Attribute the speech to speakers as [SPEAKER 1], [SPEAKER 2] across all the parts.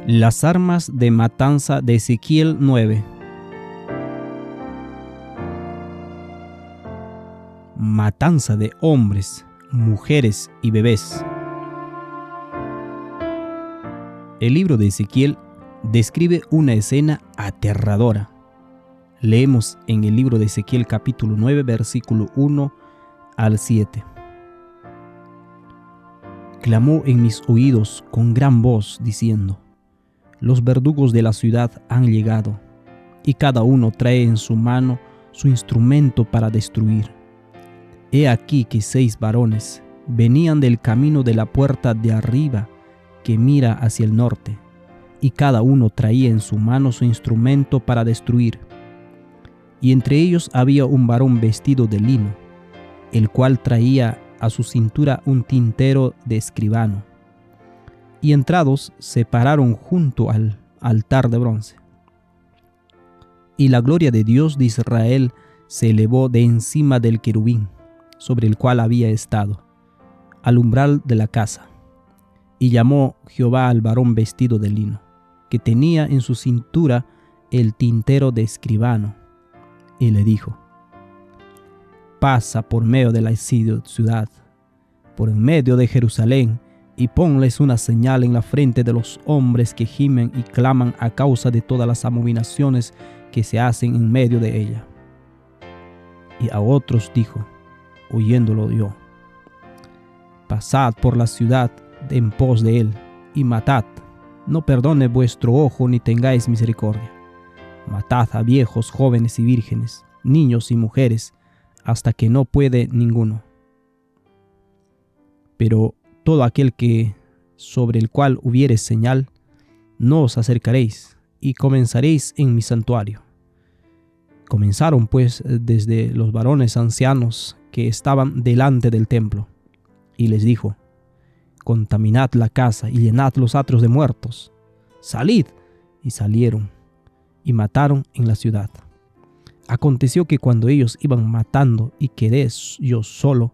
[SPEAKER 1] Las armas de matanza de Ezequiel 9. Matanza de hombres, mujeres y bebés. El libro de Ezequiel describe una escena aterradora. Leemos en el libro de Ezequiel capítulo 9, versículo 1 al 7. Clamó en mis oídos con gran voz, diciendo: los verdugos de la ciudad han llegado, y cada uno trae en su mano su instrumento para destruir. He aquí que 6 varones venían del camino de la puerta de arriba que mira hacia el norte, y cada uno traía en su mano su instrumento para destruir. Y entre ellos había un varón vestido de lino, el cual traía a su cintura un tintero de escribano. Y entrados se pararon junto al altar de bronce. Y la gloria de Dios de Israel se elevó de encima del querubín, sobre el cual había estado, al umbral de la casa. Y llamó Jehová al varón vestido de lino, que tenía en su cintura el tintero de escribano, y le dijo: pasa por medio de la ciudad, por en medio de Jerusalén, y ponles una señal en la frente de los hombres que gimen y claman a causa de todas las abominaciones que se hacen en medio de ella. Y a otros dijo, oyéndolo yo: pasad por la ciudad en pos de él, y matad, no perdone vuestro ojo ni tengáis misericordia. Matad a viejos, jóvenes y vírgenes, niños y mujeres, hasta que no puede ninguno. Pero todo aquel sobre el cual hubiere señal, no os acercaréis, y comenzaréis en mi santuario. Comenzaron pues desde los varones ancianos que estaban delante del templo, y les dijo: contaminad la casa y llenad los atrios de muertos. Salid. Y salieron, y mataron en la ciudad. Aconteció que cuando ellos iban matando y quedé yo solo,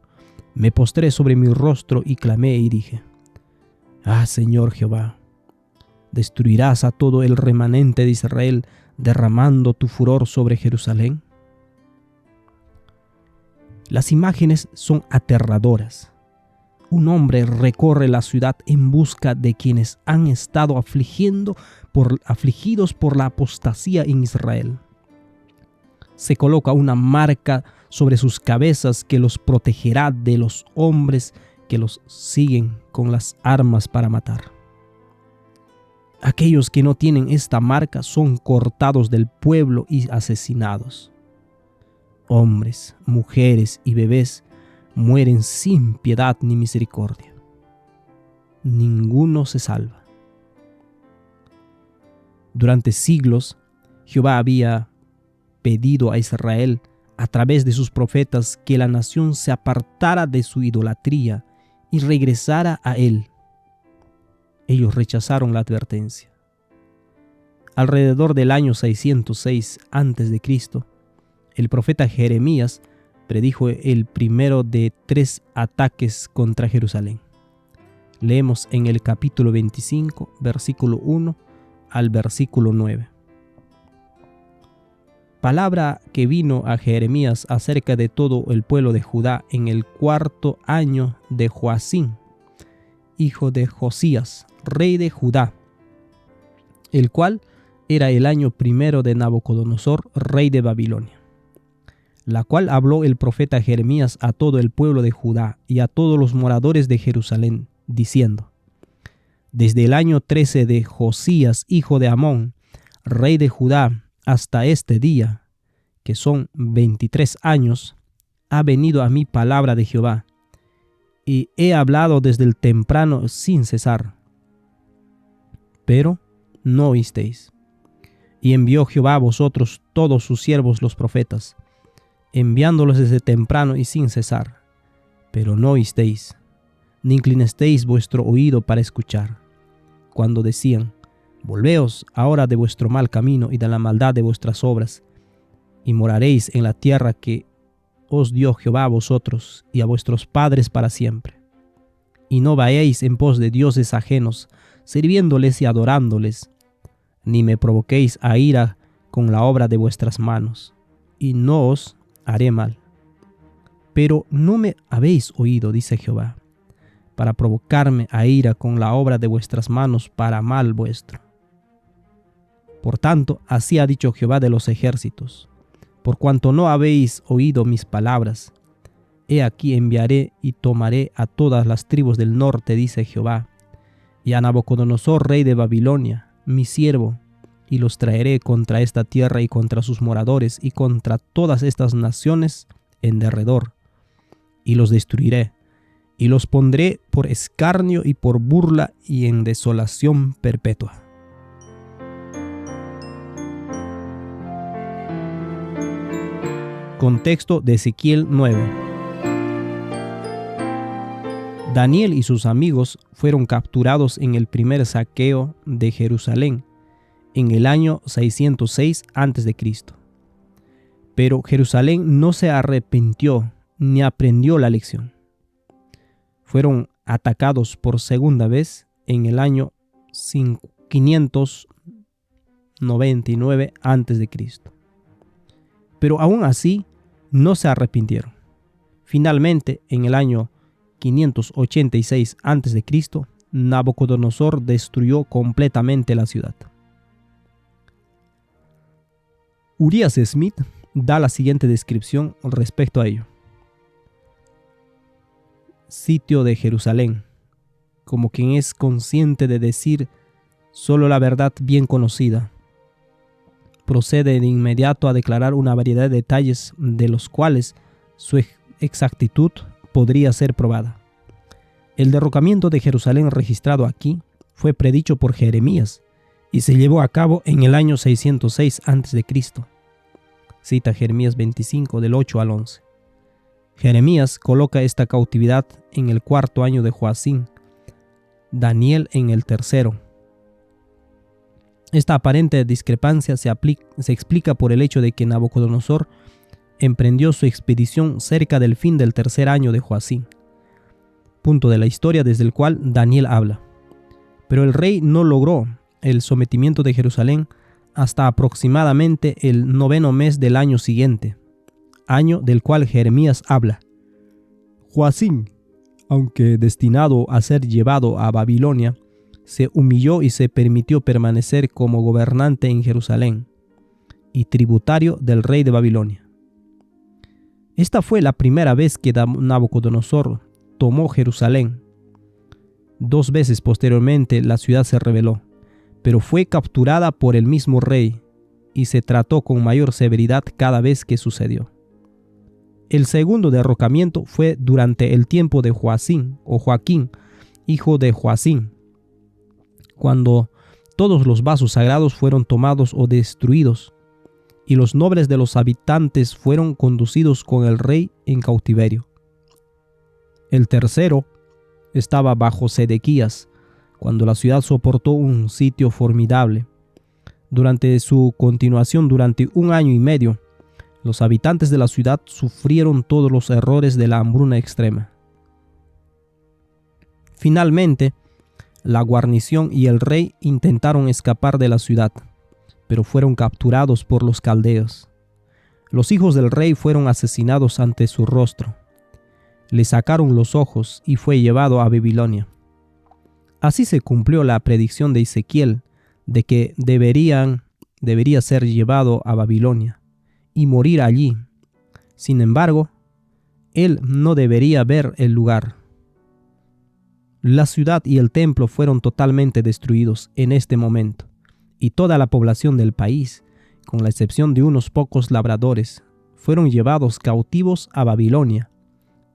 [SPEAKER 1] me postré sobre mi rostro y clamé y dije: ah, Señor Jehová, ¿destruirás a todo el remanente de Israel derramando tu furor sobre Jerusalén? Las imágenes son aterradoras. Un hombre recorre la ciudad en busca de quienes han estado afligidos por la apostasía en Israel. Se coloca una marca sobre sus cabezas que los protegerá de los hombres que los siguen con las armas para matar. Aquellos que no tienen esta marca son cortados del pueblo y asesinados. Hombres, mujeres y bebés mueren sin piedad ni misericordia. Ninguno se salva. Durante siglos, Jehová había pedido a Israel a través de sus profetas que la nación se apartara de su idolatría y regresara a él. Ellos rechazaron la advertencia. Alrededor del año 606 a.C., el profeta Jeremías predijo el primero de 3 ataques contra Jerusalén. Leemos en el capítulo 25, versículo 1 al versículo 9. Palabra que vino a Jeremías acerca de todo el pueblo de Judá en el 4º año de Joacim, hijo de Josías, rey de Judá, el cual era el año 1 de Nabucodonosor, rey de Babilonia, la cual habló el profeta Jeremías a todo el pueblo de Judá y a todos los moradores de Jerusalén, diciendo: desde el año 13 de Josías, hijo de Amón, rey de Judá, hasta este día, que son 23 años, ha venido a mí palabra de Jehová, y he hablado desde el temprano sin cesar. Pero no oísteis. Y envió Jehová a vosotros todos sus siervos los profetas, enviándolos desde temprano y sin cesar. Pero no oísteis, ni inclinasteis vuestro oído para escuchar, cuando decían: volveos ahora de vuestro mal camino y de la maldad de vuestras obras, y moraréis en la tierra que os dio Jehová a vosotros y a vuestros padres para siempre. y no vayáis en pos de dioses ajenos, sirviéndoles y adorándoles, ni me provoquéis a ira con la obra de vuestras manos, y no os haré mal. Pero no me habéis oído, dice Jehová, para provocarme a ira con la obra de vuestras manos para mal vuestro. Por tanto, así ha dicho Jehová de los ejércitos: por cuanto no habéis oído mis palabras, he aquí enviaré y tomaré a todas las tribus del norte, dice Jehová, y a Nabucodonosor, rey de Babilonia, mi siervo, y los traeré contra esta tierra y contra sus moradores y contra todas estas naciones en derredor, y los destruiré, y los pondré por escarnio y por burla y en desolación perpetua. Contexto de Ezequiel 9. Daniel y sus amigos fueron capturados en el primer saqueo de Jerusalén en el año 606 a.C. Pero Jerusalén no se arrepintió ni aprendió la lección. Fueron atacados por segunda vez en el año 599 a.C. Pero aún así no se arrepintieron. Finalmente, en el año 586 a.C., Nabucodonosor destruyó completamente la ciudad. Urias Smith da la siguiente descripción respecto a ello. Sitio de Jerusalén, como quien es consciente de decir solo la verdad bien conocida. Procede de inmediato a declarar una variedad de detalles de los cuales su exactitud podría ser probada. El derrocamiento de Jerusalén registrado aquí fue predicho por Jeremías y se llevó a cabo en el año 606 a.C. Cita Jeremías 25 del 8 al 11. Jeremías coloca esta cautividad en el cuarto año de Joacim, Daniel en el tercero. Esta aparente discrepancia se explica por el hecho de que Nabucodonosor emprendió su expedición cerca del fin del tercer año de Joacim, punto de la historia desde el cual Daniel habla. Pero el rey no logró el sometimiento de Jerusalén hasta aproximadamente el 9º mes del año siguiente, año del cual Jeremías habla. Joacim, aunque destinado a ser llevado a Babilonia, se humilló y se permitió permanecer como gobernante en Jerusalén y tributario del rey de Babilonia. Esta fue la primera vez que Nabucodonosor tomó Jerusalén. 2 veces posteriormente la ciudad se rebeló, pero fue capturada por el mismo rey y se trató con mayor severidad cada vez que sucedió. El segundo derrocamiento fue durante el tiempo de Joacim o Joaquín, hijo de Joacim, cuando todos los vasos sagrados fueron tomados o destruidos, y los nobles de los habitantes fueron conducidos con el rey en cautiverio. El tercero estaba bajo Sedequías, cuando la ciudad soportó un sitio formidable. Durante su continuación, durante 1 año y medio, los habitantes de la ciudad sufrieron todos los errores de la hambruna extrema. Finalmente, la guarnición y el rey intentaron escapar de la ciudad, pero fueron capturados por los caldeos. Los hijos del rey fueron asesinados ante su rostro. Le sacaron los ojos y fue llevado a Babilonia. Así se cumplió la predicción de Ezequiel de que debería ser llevado a Babilonia y morir allí. Sin embargo, él no debería ver el lugar. La ciudad y el templo fueron totalmente destruidos en este momento, y toda la población del país, con la excepción de unos pocos labradores, fueron llevados cautivos a Babilonia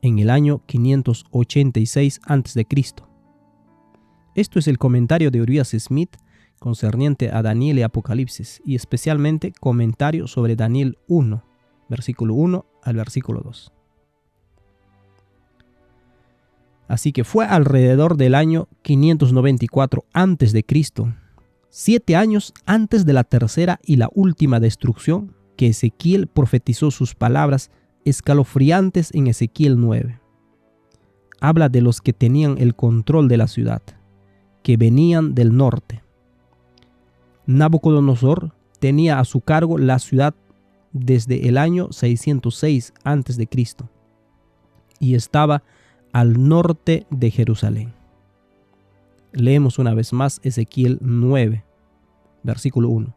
[SPEAKER 1] en el año 586 a.C. Esto es el comentario de Urias Smith concerniente a Daniel y Apocalipsis, y especialmente comentario sobre Daniel 1, versículo 1 al versículo 2. Así que fue alrededor del año 594 a.C., 7 años antes de la tercera y la última destrucción, que Ezequiel profetizó sus palabras escalofriantes en Ezequiel 9. habla de los que tenían el control de la ciudad, que venían del norte. Nabucodonosor tenía a su cargo la ciudad desde el año 606 a.C. y estaba al norte de Jerusalén. Leemos una vez más Ezequiel 9, versículo 1.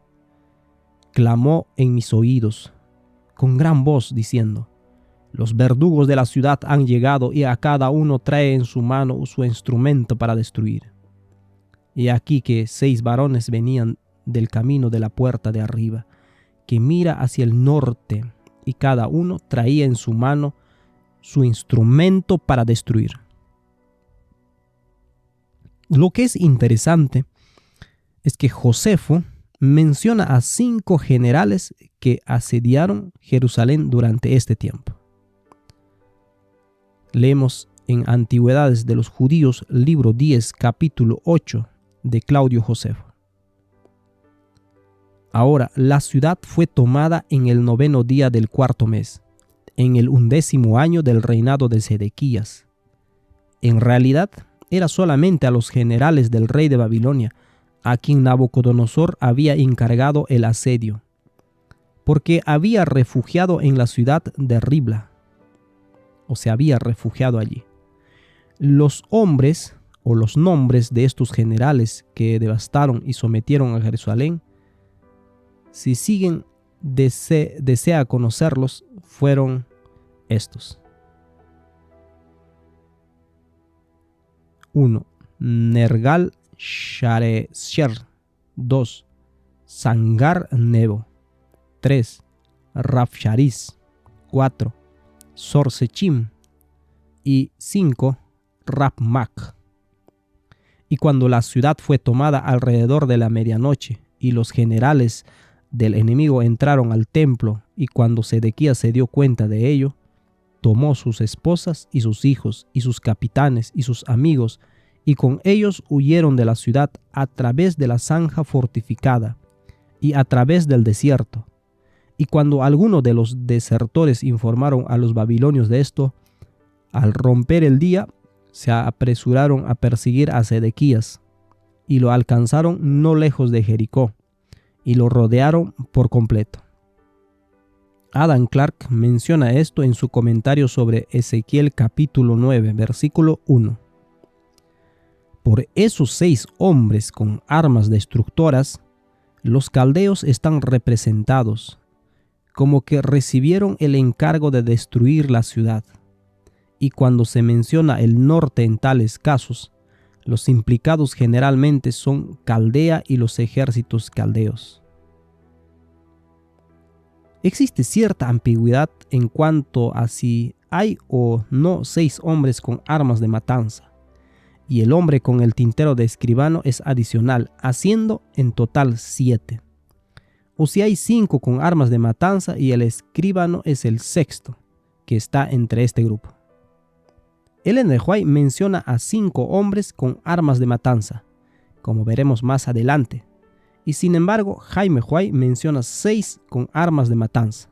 [SPEAKER 1] Clamó en mis oídos con gran voz diciendo: los verdugos de la ciudad han llegado y a cada uno trae en su mano su instrumento para destruir. Y aquí que 6 varones venían del camino de la puerta de arriba, que mira hacia el norte, y cada uno traía en su mano su instrumento para destruir. Lo que es interesante es que Josefo menciona a 5 generales que asediaron Jerusalén durante este tiempo. Leemos en Antigüedades de los Judíos, libro 10, capítulo 8 de Claudio Josefo. Ahora, la ciudad fue tomada en el 9º día del 4º mes, en el 11º año del reinado de Sedequías. En realidad, era solamente a los generales del rey de Babilonia, a quien Nabucodonosor había encargado el asedio, porque había refugiado en la ciudad de Ribla, o se había refugiado allí. Los hombres o los nombres de estos generales que devastaron y sometieron a Jerusalén, si siguen desea conocerlos, fueron estos. 1. Nergal Sharezer. 2. Sangar Nebo. 3. Rafshariz. 4. Sorsechim. Y 5. Rapmac. Y cuando la ciudad fue tomada alrededor de la medianoche, y los generales del enemigo entraron al templo, y cuando Sedequías se dio cuenta de ello, tomó sus esposas y sus hijos y sus capitanes y sus amigos, y con ellos huyeron de la ciudad a través de la zanja fortificada y a través del desierto. Y cuando algunos de los desertores informaron a los babilonios de esto, al romper el día, se apresuraron a perseguir a Sedequías, y lo alcanzaron no lejos de Jericó, y lo rodearon por completo. Adam Clarke menciona esto en su comentario sobre Ezequiel capítulo 9, versículo 1. Por esos 6 hombres con armas destructoras, los caldeos están representados como que recibieron el encargo de destruir la ciudad. Y cuando se menciona el norte en tales casos, los implicados generalmente son Caldea y los ejércitos caldeos. Existe cierta ambigüedad en cuanto a si hay o no 6 hombres con armas de matanza, y el hombre con el tintero de escribano es adicional, haciendo en total 7. O si hay 5 con armas de matanza y el escribano es el 6º, que está entre este grupo. Ellen de White menciona a 5 hombres con armas de matanza, como veremos más adelante, y sin embargo Jaime White menciona 6 con armas de matanza.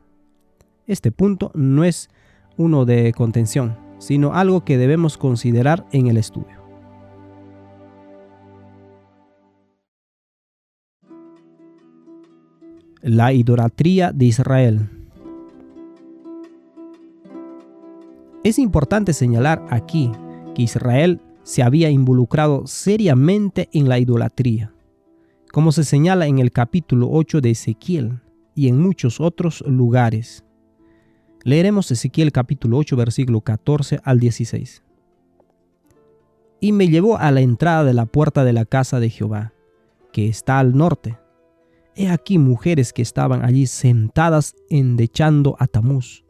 [SPEAKER 1] Este punto no es uno de contención, sino algo que debemos considerar en el estudio. La idolatría de Israel. Es importante señalar aquí que Israel se había involucrado seriamente en la idolatría, como se señala en el capítulo 8 de Ezequiel y en muchos otros lugares. Leeremos Ezequiel capítulo 8, versículo 14 al 16. Y me llevó a la entrada de la puerta de la casa de Jehová, que está al norte. He aquí mujeres que estaban allí sentadas endechando a Tamuz.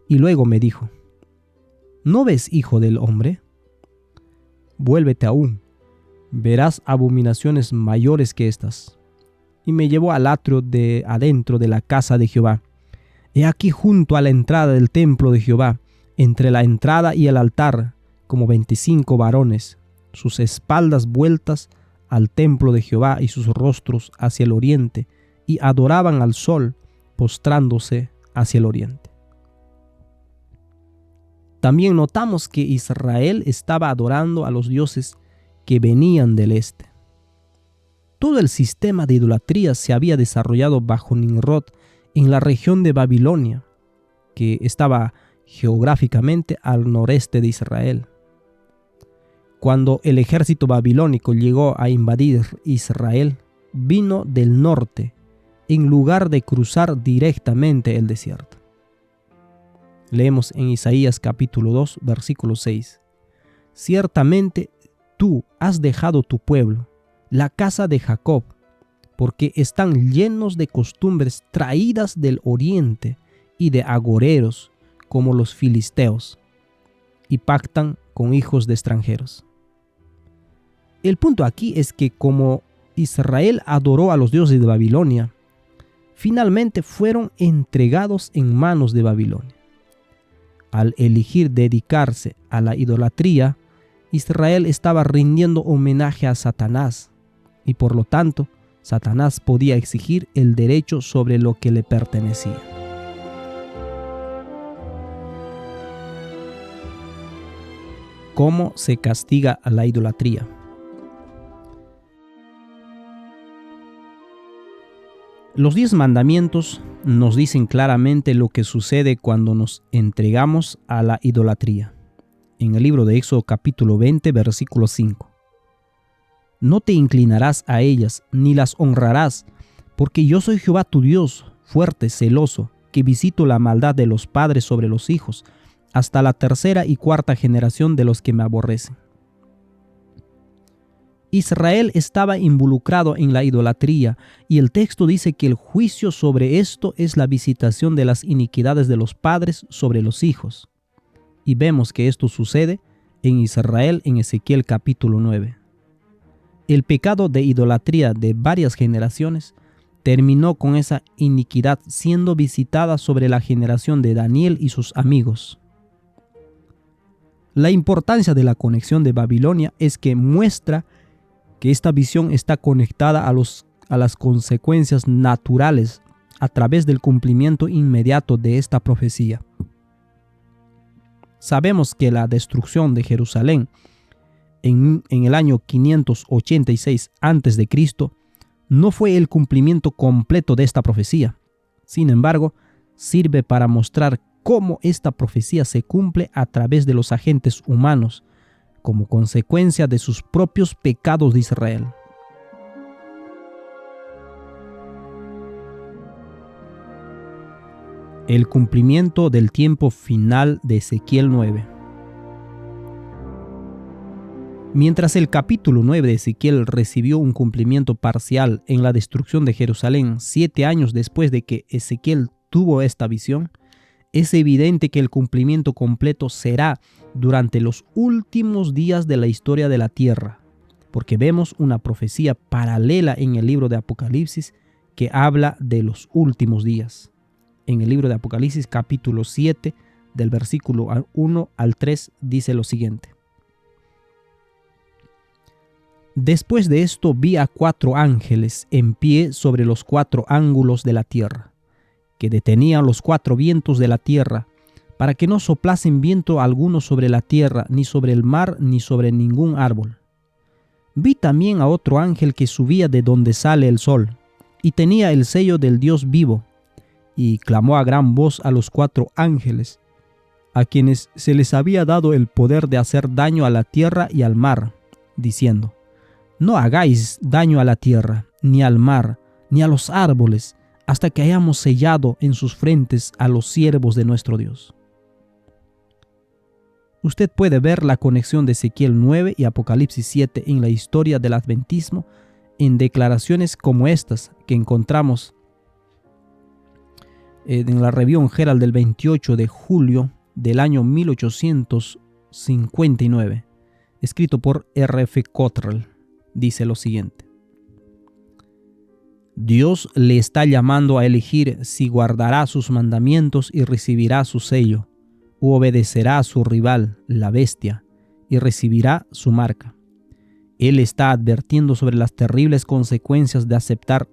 [SPEAKER 1] Y luego me dijo: ¿no ves, hijo del hombre? Vuélvete aún, verás abominaciones mayores que estas. Y me llevó al atrio de adentro de la casa de Jehová. He aquí junto a la entrada del templo de Jehová, entre la entrada y el altar, como 25 varones, sus espaldas vueltas al templo de Jehová y sus rostros hacia el oriente, y adoraban al sol, postrándose hacia el oriente. También notamos que Israel estaba adorando a los dioses que venían del este. Todo el sistema de idolatría se había desarrollado bajo Nimrod en la región de Babilonia, que estaba geográficamente al noreste de Israel. Cuando el ejército babilónico llegó a invadir Israel, vino del norte, en lugar de cruzar directamente el desierto. Leemos en Isaías capítulo 2, versículo 6. Ciertamente tú has dejado tu pueblo, la casa de Jacob, porque están llenos de costumbres traídas del oriente y de agoreros como los filisteos, y pactan con hijos de extranjeros. El punto aquí es que como Israel adoró a los dioses de Babilonia, finalmente fueron entregados en manos de Babilonia. Al elegir dedicarse a la idolatría, Israel estaba rindiendo homenaje a Satanás, y por lo tanto, Satanás podía exigir el derecho sobre lo que le pertenecía. ¿Cómo se castiga a la idolatría? Los 10 mandamientos nos dicen claramente lo que sucede cuando nos entregamos a la idolatría. En el libro de Éxodo capítulo 20, versículo 5. No te inclinarás a ellas, ni las honrarás, porque yo soy Jehová tu Dios, fuerte, celoso, que visito la maldad de los padres sobre los hijos, hasta la tercera y cuarta generación de los que me aborrecen. Israel estaba involucrado en la idolatría, y el texto dice que el juicio sobre esto es la visitación de las iniquidades de los padres sobre los hijos. Y vemos que esto sucede en Israel en Ezequiel capítulo 9. El pecado de idolatría de varias generaciones terminó con esa iniquidad siendo visitada sobre la generación de Daniel y sus amigos. La importancia de la conexión de Babilonia es que muestra que esta visión está conectada a las consecuencias naturales a través del cumplimiento inmediato de esta profecía. Sabemos que la destrucción de Jerusalén en el año 586 a.C. no fue el cumplimiento completo de esta profecía. Sin embargo, sirve para mostrar cómo esta profecía se cumple a través de los agentes humanos, como consecuencia de sus propios pecados de Israel. El cumplimiento del tiempo final de Ezequiel 9. Mientras el capítulo 9 de Ezequiel recibió un cumplimiento parcial en la destrucción de Jerusalén 7 años después de que Ezequiel tuvo esta visión, es evidente que el cumplimiento completo será durante los últimos días de la historia de la tierra, porque vemos una profecía paralela en el libro de Apocalipsis que habla de los últimos días. En el libro de Apocalipsis capítulo 7, del versículo 1 al 3, dice lo siguiente. Después de esto vi a 4 ángeles en pie sobre los 4 ángulos de la tierra, que detenían los 4 vientos de la tierra, para que no soplasen viento alguno sobre la tierra, ni sobre el mar, ni sobre ningún árbol. Vi también a otro ángel que subía de donde sale el sol, y tenía el sello del Dios vivo, y clamó a gran voz a los 4 ángeles, a quienes se les había dado el poder de hacer daño a la tierra y al mar, diciendo: no hagáis daño a la tierra, ni al mar, ni a los árboles, hasta que hayamos sellado en sus frentes a los siervos de nuestro Dios. Usted puede ver la conexión de Ezequiel 9 y Apocalipsis 7 en la historia del adventismo en declaraciones como estas que encontramos en la Review Herald del 28 de julio del año 1859, escrito por R.F. Cottrell. Dice lo siguiente: Dios le está llamando a elegir si guardará sus mandamientos y recibirá su sello, u obedecerá a su rival, la bestia, y recibirá su marca. Él está advirtiendo sobre las terribles consecuencias de aceptar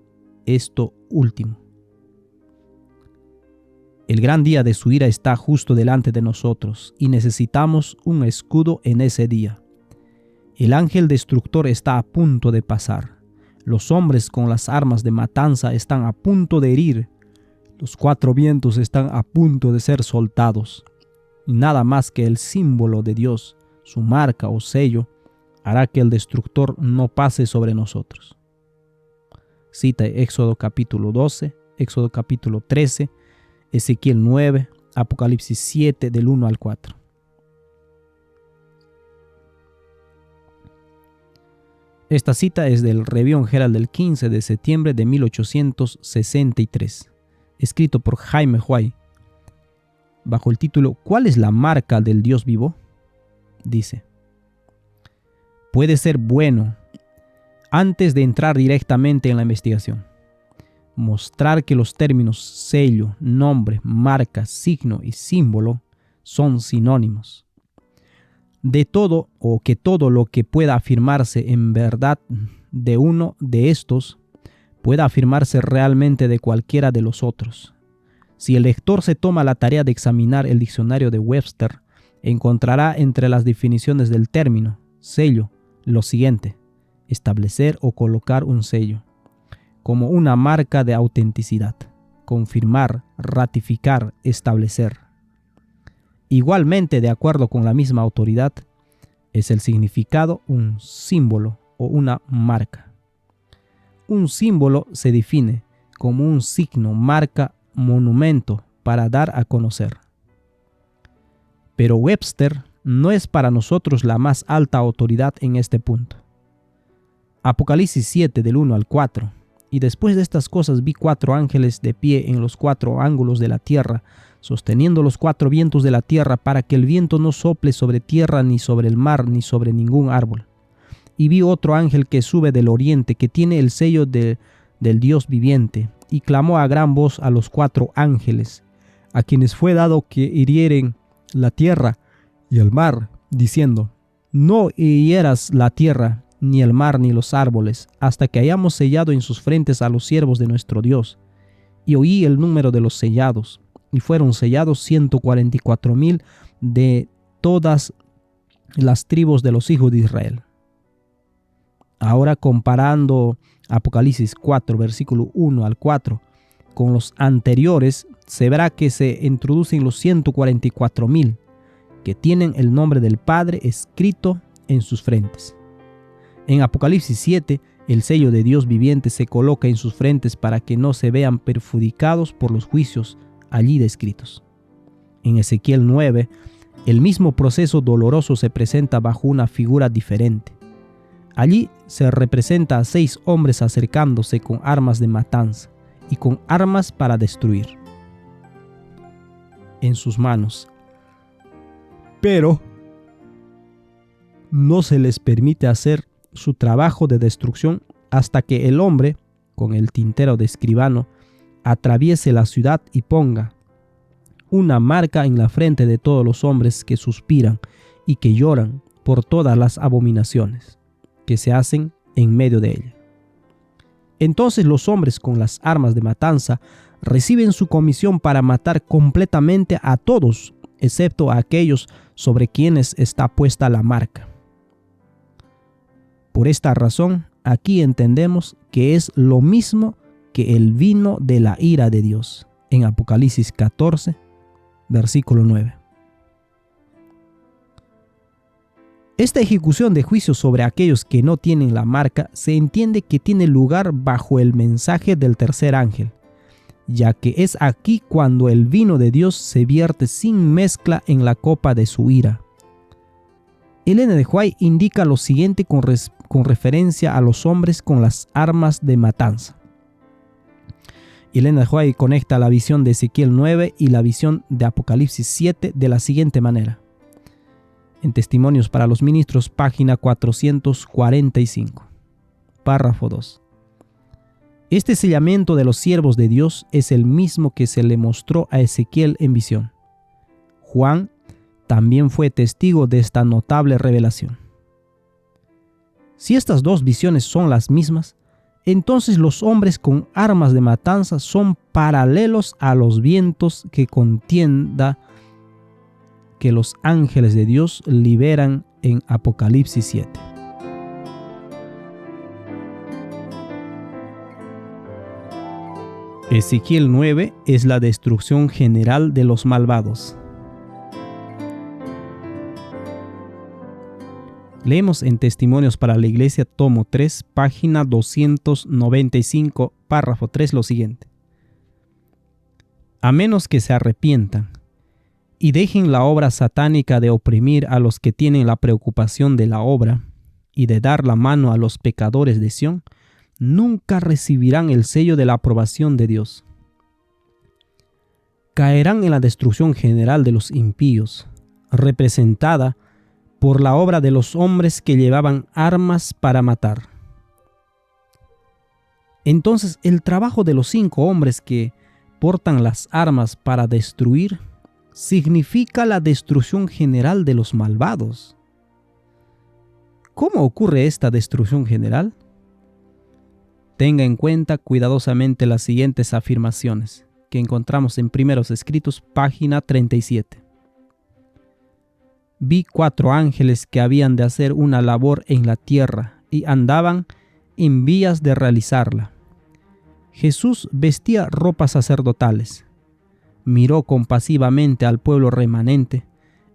[SPEAKER 1] esto último. El gran día de su ira está justo delante de nosotros y necesitamos un escudo en ese día. El ángel destructor está a punto de pasar. Los hombres con las armas de matanza están a punto de herir. Los cuatro vientos están a punto de ser soltados. Y nada más que el símbolo de Dios, su marca o sello, hará que el destructor no pase sobre nosotros. Cita Éxodo capítulo 12, Éxodo capítulo 13, Ezequiel 9, Apocalipsis 7 del 1 al 4. Esta cita es del Review Herald del 15 de septiembre de 1863, escrito por Jaime White, bajo el título ¿Cuál es la marca del Dios vivo? Dice: puede ser bueno, antes de entrar directamente en la investigación, mostrar que los términos sello, nombre, marca, signo y símbolo son sinónimos. De todo o que todo lo que pueda afirmarse en verdad de uno de estos pueda afirmarse realmente de cualquiera de los otros. Si el lector se toma la tarea de examinar el diccionario de Webster, encontrará entre las definiciones del término sello lo siguiente: establecer o colocar un sello, como una marca de autenticidad, confirmar, ratificar, establecer. Igualmente, de acuerdo con la misma autoridad, es el significado un símbolo o una marca. Un símbolo se define como un signo, marca, monumento para dar a conocer. Pero Webster no es para nosotros la más alta autoridad en este punto. Apocalipsis 7 del 1 al 4. Y después de estas cosas vi 4 ángeles de pie en los 4 ángulos de la tierra, sosteniendo los 4 vientos de la tierra, para que el viento no sople sobre tierra, ni sobre el mar, ni sobre ningún árbol. Y vi otro ángel que sube del oriente, que tiene el sello del Dios viviente, y clamó a gran voz a los 4 ángeles, a quienes fue dado que hirieren la tierra y el mar, diciendo: no hirieras la tierra, ni el mar, ni los árboles, hasta que hayamos sellado en sus frentes a los siervos de nuestro Dios. Y oí el número de los sellados, y fueron sellados 144,000 de todas las tribus de los hijos de Israel. Ahora, comparando Apocalipsis 4, versículo 1 al 4, con los anteriores, se verá que se introducen los 144,000, que tienen el nombre del Padre escrito en sus frentes. En Apocalipsis 7, el sello de Dios viviente se coloca en sus frentes para que no se vean perjudicados por los juicios allí descritos. En Ezequiel 9, el mismo proceso doloroso se presenta bajo una figura diferente. Allí se representa a 6 hombres acercándose con armas de matanza y con armas para destruir en sus manos. Pero no se les permite hacer su trabajo de destrucción hasta que el hombre, con el tintero de escribano, atraviese la ciudad y ponga una marca en la frente de todos los hombres que suspiran y que lloran por todas las abominaciones que se hacen en medio de ella. Entonces los hombres con las armas de matanza reciben su comisión para matar completamente a todos, excepto a aquellos sobre quienes está puesta la marca. Por esta razón, aquí entendemos que es lo mismo que el vino de la ira de Dios, en Apocalipsis 14, versículo 9. Esta ejecución de juicio sobre aquellos que no tienen la marca se entiende que tiene lugar bajo el mensaje del tercer ángel, ya que es aquí cuando el vino de Dios se vierte sin mezcla en la copa de su ira. Elena de White indica lo siguiente con referencia a los hombres con las armas de matanza. Elena de White conecta la visión de Ezequiel 9 y la visión de Apocalipsis 7 de la siguiente manera. En Testimonios para los Ministros, página 445, párrafo 2. Este sellamiento de los siervos de Dios es el mismo que se le mostró a Ezequiel en visión. Juan también fue testigo de esta notable revelación. Si estas dos visiones son las mismas, Entonces los hombres con armas de matanza son paralelos a los vientos que contienda que los ángeles de Dios liberan en Apocalipsis 7. Ezequiel 9 es la destrucción general de los malvados. Leemos en Testimonios para la Iglesia, tomo 3, página 295, párrafo 3, lo siguiente. A menos que se arrepientan y dejen la obra satánica de oprimir a los que tienen la preocupación de la obra y de dar la mano a los pecadores de Sión, nunca recibirán el sello de la aprobación de Dios. Caerán en la destrucción general de los impíos, representada por la obra de los hombres que llevaban armas para matar. Entonces el trabajo de los 5 hombres que portan las armas para destruir significa la destrucción general de los malvados. ¿Cómo ocurre esta destrucción general? Tenga en cuenta cuidadosamente las siguientes afirmaciones que encontramos en Primeros Escritos, página 37. Vi 4 ángeles que habían de hacer una labor en la tierra y andaban en vías de realizarla. Jesús vestía ropas sacerdotales, miró compasivamente al pueblo remanente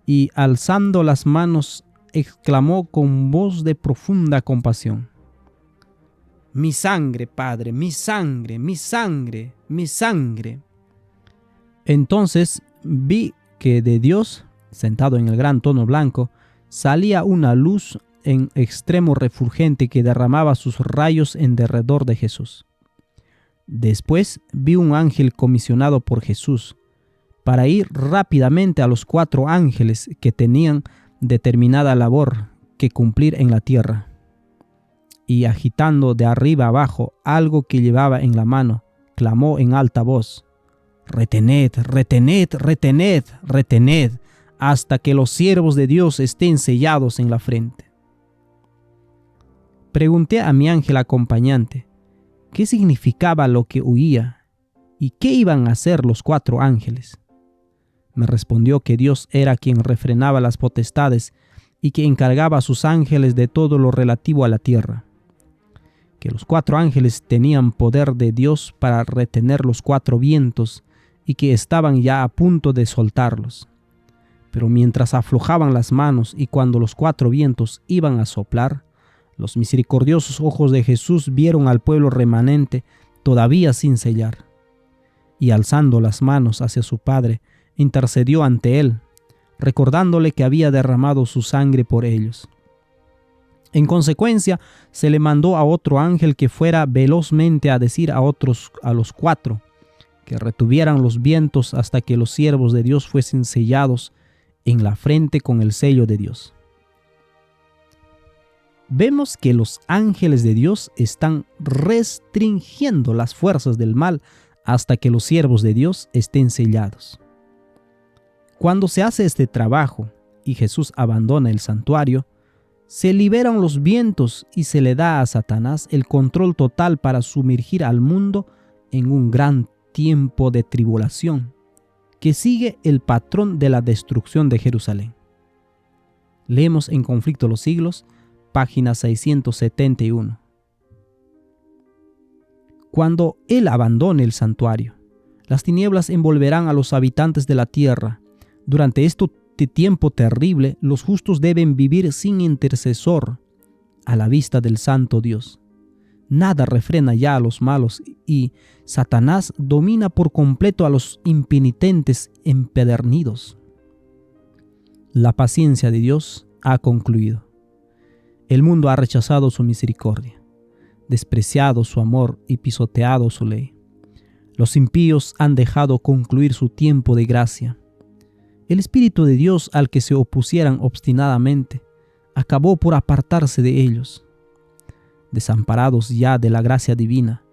[SPEAKER 1] y, alzando las manos, exclamó con voz de profunda compasión: Mi sangre, Padre, mi sangre, mi sangre, mi sangre. Entonces vi que de Dios, sentado en el gran trono blanco, salía una luz en extremo refulgente que derramaba sus rayos en derredor de Jesús. Después vi un ángel comisionado por Jesús para ir rápidamente a los 4 ángeles que tenían determinada labor que cumplir en la tierra. Y agitando de arriba abajo algo que llevaba en la mano, clamó en alta voz: Retened, retened, retened, retened, hasta que los siervos de Dios estén sellados en la frente. Pregunté a mi ángel acompañante qué significaba lo que oía y qué iban a hacer los 4 ángeles. Me respondió que Dios era quien refrenaba las potestades y que encargaba a sus ángeles de todo lo relativo a la tierra. Que los 4 ángeles tenían poder de Dios para retener los 4 vientos y que estaban ya a punto de soltarlos. Pero mientras aflojaban las manos y cuando los 4 vientos iban a soplar, los misericordiosos ojos de Jesús vieron al pueblo remanente todavía sin sellar. Y alzando las manos hacia su Padre, intercedió ante él, recordándole que había derramado su sangre por ellos. En consecuencia, se le mandó a otro ángel que fuera velozmente a decir a los 4, que retuvieran los vientos hasta que los siervos de Dios fuesen sellados en la frente con el sello de Dios. Vemos que los ángeles de Dios están restringiendo las fuerzas del mal hasta que los siervos de Dios estén sellados. Cuando se hace este trabajo y Jesús abandona el santuario, se liberan los vientos y se le da a Satanás el control total para sumergir al mundo en un gran tiempo de tribulación que sigue el patrón de la destrucción de Jerusalén. Leemos en Conflicto de los Siglos, página 671. Cuando Él abandone el santuario, las tinieblas envolverán a los habitantes de la tierra. Durante este tiempo terrible, los justos deben vivir sin intercesor a la vista del Santo Dios. Nada refrena ya a los malos y Satanás domina por completo a los impenitentes empedernidos. La paciencia de Dios ha concluido. El mundo ha rechazado su misericordia, despreciado su amor y pisoteado su ley. Los impíos han dejado concluir su tiempo de gracia. El Espíritu de Dios al que se opusieran obstinadamente acabó por apartarse de ellos. Desamparados ya de la gracia divina,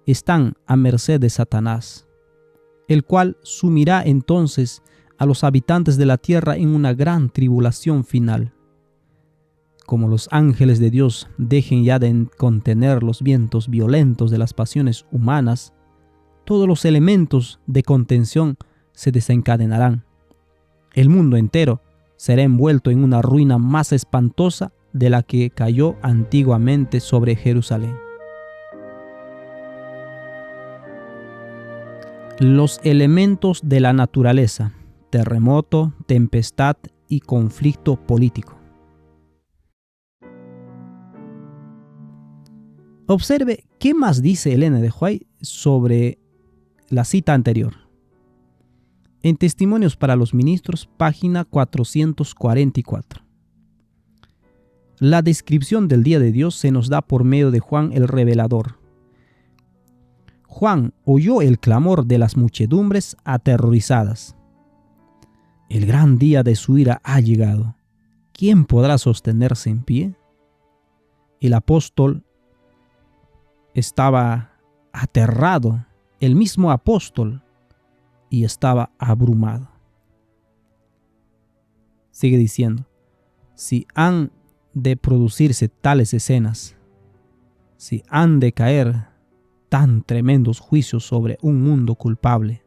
[SPEAKER 1] están a merced de Satanás, el cual sumirá entonces a los habitantes de la tierra en una gran tribulación final. como los ángeles de Dios dejen ya de contener los vientos violentos de las pasiones humanas, todos los elementos de contención se desencadenarán. El mundo entero será envuelto en una ruina más espantosa de la que cayó antiguamente sobre Jerusalén. Los elementos de la naturaleza: terremoto, tempestad y conflicto político. Observe qué más dice Elena de White sobre la cita anterior. En Testimonios para los Ministros, página 444. La descripción del día de Dios se nos da por medio de Juan el Revelador. Juan oyó el clamor de las muchedumbres aterrorizadas. El gran día de su ira ha llegado. ¿Quién podrá sostenerse en pie? El apóstol estaba aterrado, el mismo apóstol, y estaba abrumado. Sigue diciendo, si han de producirse tales escenas, si han de caer tan tremendos juicios sobre un mundo culpable,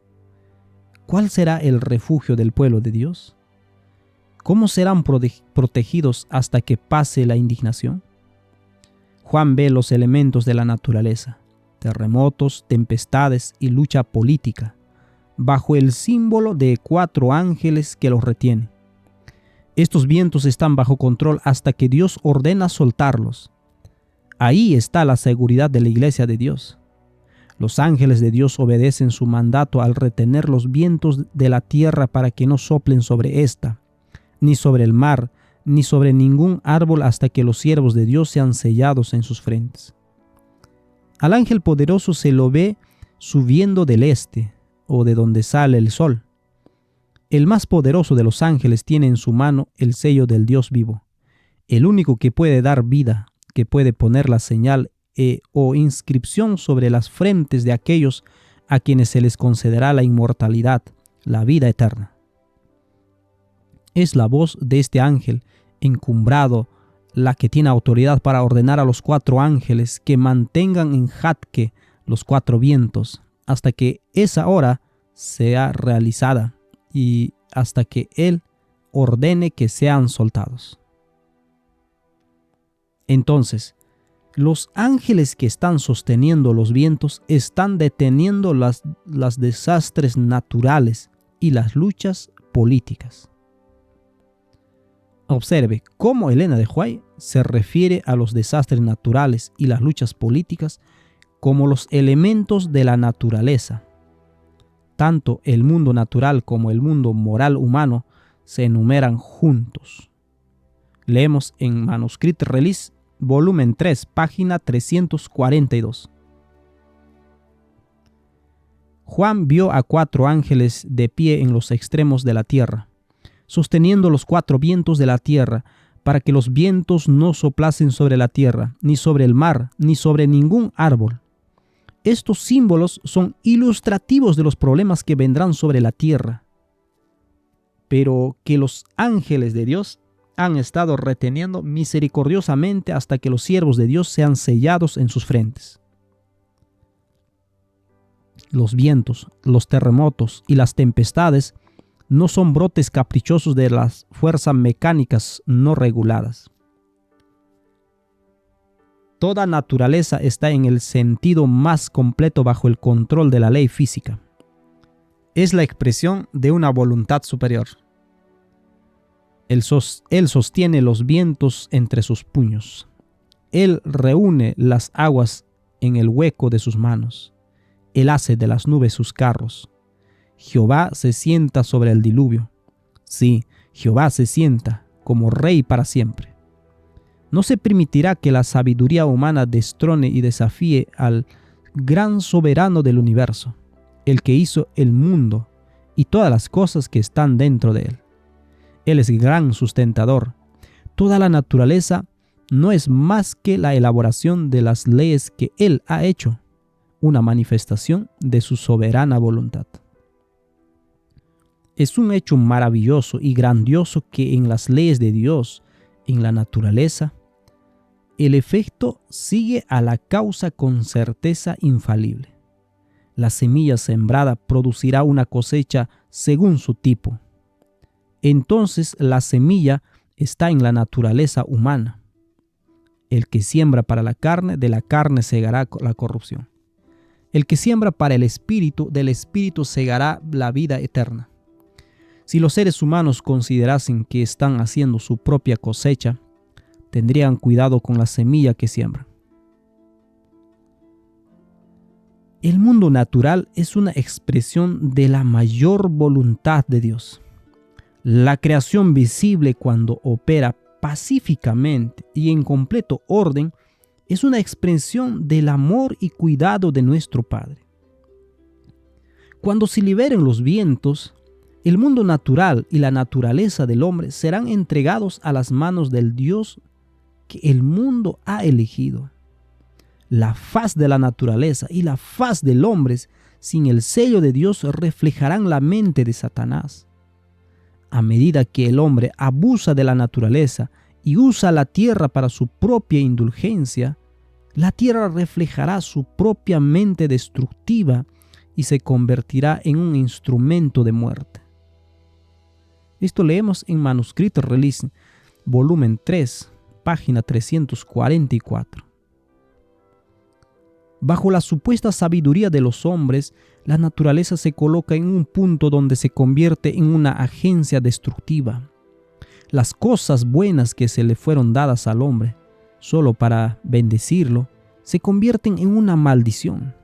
[SPEAKER 1] ¿cuál será el refugio del pueblo de Dios? ¿Cómo serán protegidos hasta que pase la indignación? Juan ve los elementos de la naturaleza, terremotos, tempestades y lucha política, bajo el símbolo de 4 ángeles que los retienen. Estos vientos están bajo control hasta que Dios ordena soltarlos. Ahí está la seguridad de la iglesia de Dios. Los ángeles de Dios obedecen su mandato al retener los vientos de la tierra para que no soplen sobre esta, ni sobre el mar, ni sobre ningún árbol hasta que los siervos de Dios sean sellados en sus frentes. Al ángel poderoso se lo ve subiendo del este, o de donde sale el sol. El más poderoso de los ángeles tiene en su mano el sello del Dios vivo, el único que puede dar vida, que puede poner la señal o inscripción sobre las frentes de aquellos a quienes se les concederá la inmortalidad, la vida eterna. Es la voz de este ángel encumbrado la que tiene autoridad para ordenar a los 4 ángeles que mantengan en jaque los 4 vientos hasta que esa hora sea realizada y hasta que Él ordene que sean soltados. Entonces, los ángeles que están sosteniendo los vientos están deteniendo las desastres naturales y las luchas políticas. Observe cómo Elena de White se refiere a los desastres naturales y las luchas políticas como los elementos de la naturaleza. Tanto el mundo natural como el mundo moral humano se enumeran juntos. Leemos en Manuscript Release, volumen 3, página 342. Juan vio a 4 ángeles de pie en los extremos de la tierra, sosteniendo los 4 vientos de la tierra, para que los vientos no soplasen sobre la tierra, ni sobre el mar, ni sobre ningún árbol. Estos símbolos son ilustrativos de los problemas que vendrán sobre la tierra, pero que los ángeles de Dios han estado reteniendo misericordiosamente hasta que los siervos de Dios sean sellados en sus frentes. Los vientos, los terremotos y las tempestades no son brotes caprichosos de las fuerzas mecánicas no reguladas. Toda naturaleza está en el sentido más completo bajo el control de la ley física. Es la expresión de una voluntad superior. Él sostiene los vientos entre sus puños. Él reúne las aguas en el hueco de sus manos. Él hace de las nubes sus carros. Jehová se sienta sobre el diluvio. Sí, Jehová se sienta como rey para siempre. No se permitirá que la sabiduría humana destrone y desafíe al gran soberano del universo, el que hizo el mundo y todas las cosas que están dentro de él. Él es gran sustentador. Toda la naturaleza no es más que la elaboración de las leyes que Él ha hecho, una manifestación de su soberana voluntad. Es un hecho maravilloso y grandioso que en las leyes de Dios, en la naturaleza, el efecto sigue a la causa con certeza infalible. La semilla sembrada producirá una cosecha según su tipo. Entonces la semilla está en la naturaleza humana. El que siembra para la carne, de la carne segará la corrupción. El que siembra para el espíritu, del espíritu segará la vida eterna. Si los seres humanos considerasen que están haciendo su propia cosecha, tendrían cuidado con la semilla que siembran. El mundo natural es una expresión de la mayor voluntad de Dios. La creación visible, cuando opera pacíficamente y en completo orden, es una expresión del amor y cuidado de nuestro Padre. Cuando se liberen los vientos, el mundo natural y la naturaleza del hombre serán entregados a las manos del Dios que el mundo ha elegido. La faz de la naturaleza y la faz del hombre sin el sello de Dios reflejarán la mente de Satanás. A medida que el hombre abusa de la naturaleza y usa la tierra para su propia indulgencia, la tierra reflejará su propia mente destructiva y se convertirá en un instrumento de muerte. Esto leemos en Manuscrito Release, volumen 3, página 344. Bajo la supuesta sabiduría de los hombres, la naturaleza se coloca en un punto donde se convierte en una agencia destructiva. Las cosas buenas que se le fueron dadas al hombre, solo para bendecirlo, se convierten en una maldición.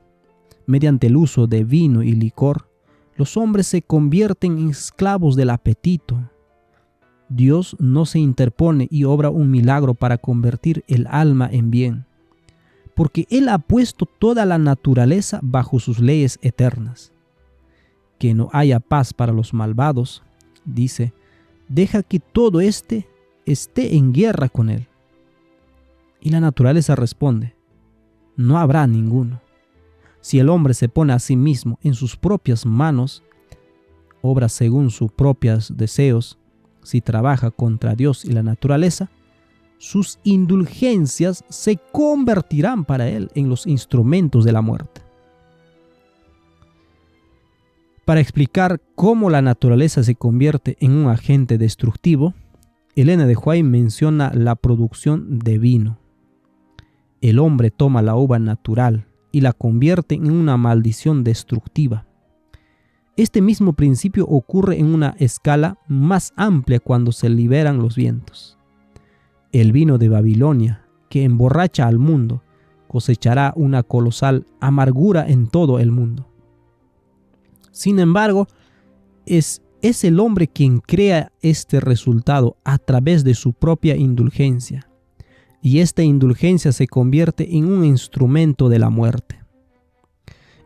[SPEAKER 1] Mediante el uso de vino y licor, los hombres se convierten en esclavos del apetito. Dios no se interpone y obra un milagro para convertir el alma en bien, porque Él ha puesto toda la naturaleza bajo sus leyes eternas. Que no haya paz para los malvados, dice, deja que todo esté en guerra con él. Y la naturaleza responde, no habrá ninguno. Si el hombre se pone a sí mismo en sus propias manos, obra según sus propios deseos, si trabaja contra Dios y la naturaleza, sus indulgencias se convertirán para él en los instrumentos de la muerte. Para explicar cómo la naturaleza se convierte en un agente destructivo, Elena de White menciona la producción de vino. El hombre toma la uva natural y la convierte en una maldición destructiva. Este mismo principio ocurre en una escala más amplia cuando se liberan los vientos. El vino de Babilonia, que emborracha al mundo, cosechará una colosal amargura en todo el mundo. Sin embargo, es el hombre quien crea este resultado a través de su propia indulgencia, y esta indulgencia se convierte en un instrumento de la muerte.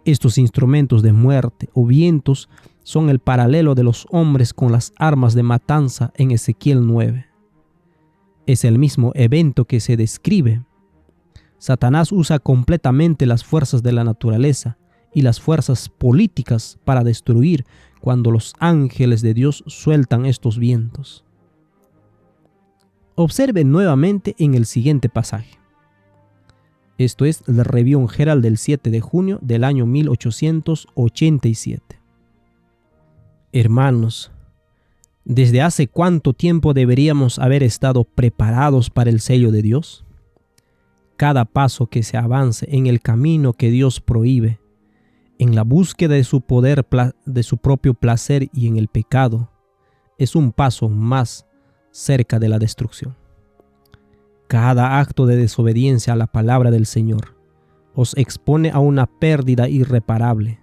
[SPEAKER 1] Estos instrumentos de muerte o vientos son el paralelo de los hombres con las armas de matanza en Ezequiel 9. Es el mismo evento que se describe. Satanás usa completamente las fuerzas de la naturaleza y las fuerzas políticas para destruir cuando los ángeles de Dios sueltan estos vientos. Observe nuevamente en el siguiente pasaje. Esto es el Review Herald del 7 de junio del año 1887. Hermanos, ¿desde hace cuánto tiempo deberíamos haber estado preparados para el sello de Dios? Cada paso que se avance en el camino que Dios prohíbe, en la búsqueda de su poder, de su propio placer y en el pecado, es un paso más cerca de la destrucción. Cada acto de desobediencia a la palabra del Señor os expone a una pérdida irreparable.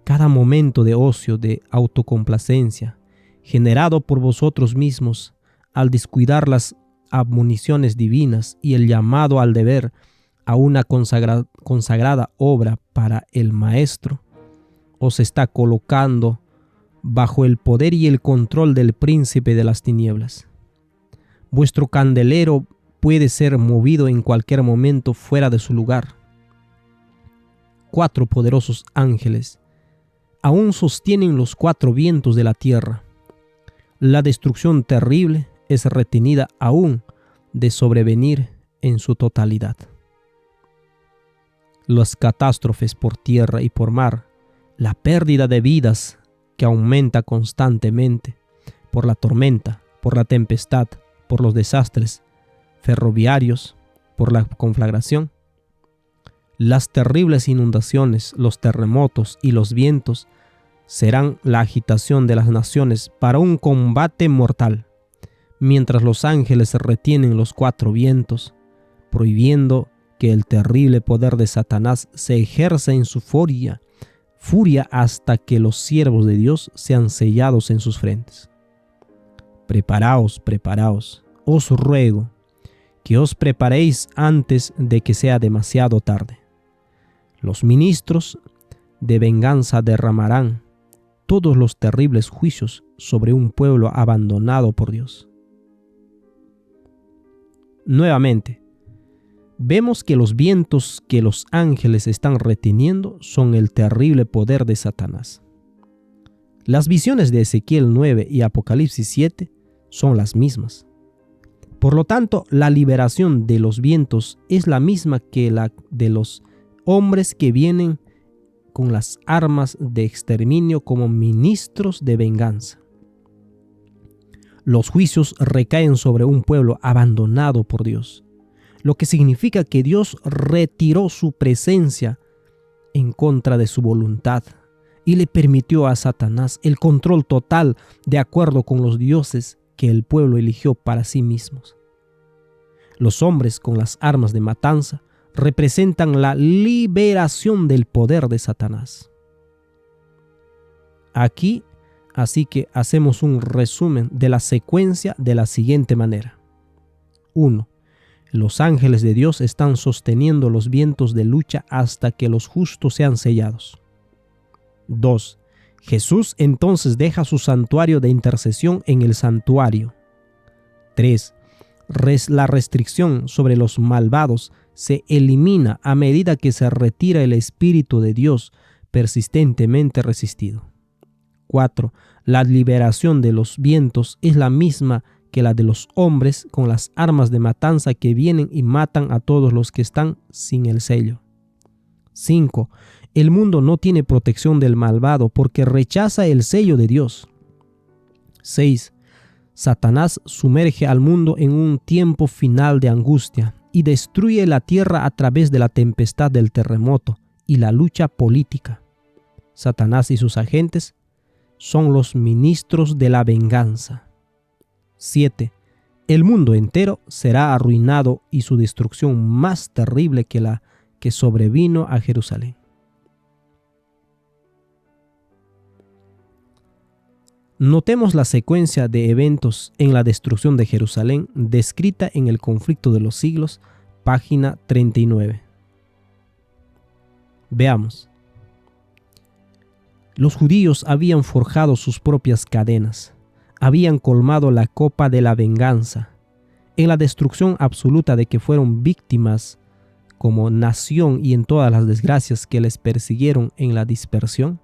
[SPEAKER 1] Cada momento de ocio, de autocomplacencia, generado por vosotros mismos al descuidar las admoniciones divinas y el llamado al deber a una consagrada obra para el Maestro, os está colocando bajo el poder y el control del príncipe de las tinieblas. Vuestro candelero puede ser movido en cualquier momento fuera de su lugar. 4 poderosos ángeles aún sostienen los 4 vientos de la tierra. La destrucción terrible es retenida aún de sobrevenir en su totalidad. Las catástrofes por tierra y por mar, la pérdida de vidas que aumenta constantemente por la tormenta, por la tempestad, por los desastres ferroviarios, por la conflagración, las terribles inundaciones, los terremotos y los vientos serán la agitación de las naciones para un combate mortal, mientras los ángeles retienen los cuatro vientos, prohibiendo que el terrible poder de Satanás se ejerza en su furia hasta que los siervos de Dios sean sellados en sus frentes. Preparaos, preparaos, os ruego que os preparéis antes de que sea demasiado tarde. Los ministros de venganza derramarán todos los terribles juicios sobre un pueblo abandonado por Dios. Nuevamente, vemos que los vientos que los ángeles están reteniendo son el terrible poder de Satanás. Las visiones de Ezequiel 9 y Apocalipsis 7 son las mismas. Por lo tanto, la liberación de los vientos es la misma que la de los hombres que vienen con las armas de exterminio como ministros de venganza. Los juicios recaen sobre un pueblo abandonado por Dios, lo que significa que Dios retiró su presencia en contra de su voluntad y le permitió a Satanás el control total de acuerdo con los dioses que el pueblo eligió para sí mismos. Los hombres con las armas de matanza representan la liberación del poder de Satanás. Aquí, así que hacemos un resumen de la secuencia de la siguiente manera. 1. Los ángeles de Dios están sosteniendo los vientos de lucha hasta que los justos sean sellados. 2. Jesús entonces deja su santuario de intercesión en el santuario. 3. La restricción sobre los malvados se elimina a medida que se retira el Espíritu de Dios persistentemente resistido. 4. La liberación de los vientos es la misma que la de los hombres con las armas de matanza que vienen y matan a todos los que están sin el sello. 5. El mundo no tiene protección del malvado porque rechaza el sello de Dios. 6. Satanás sumerge al mundo en un tiempo final de angustia y destruye la tierra a través de la tempestad del terremoto y la lucha política. Satanás y sus agentes son los ministros de la venganza. 7. El mundo entero será arruinado y su destrucción más terrible que la que sobrevino a Jerusalén. Notemos la secuencia de eventos en la destrucción de Jerusalén descrita en El conflicto de los siglos, página 39. Veamos. Los judíos habían forjado sus propias cadenas, habían colmado la copa de la venganza. En la destrucción absoluta de que fueron víctimas como nación y en todas las desgracias que les persiguieron en la dispersión,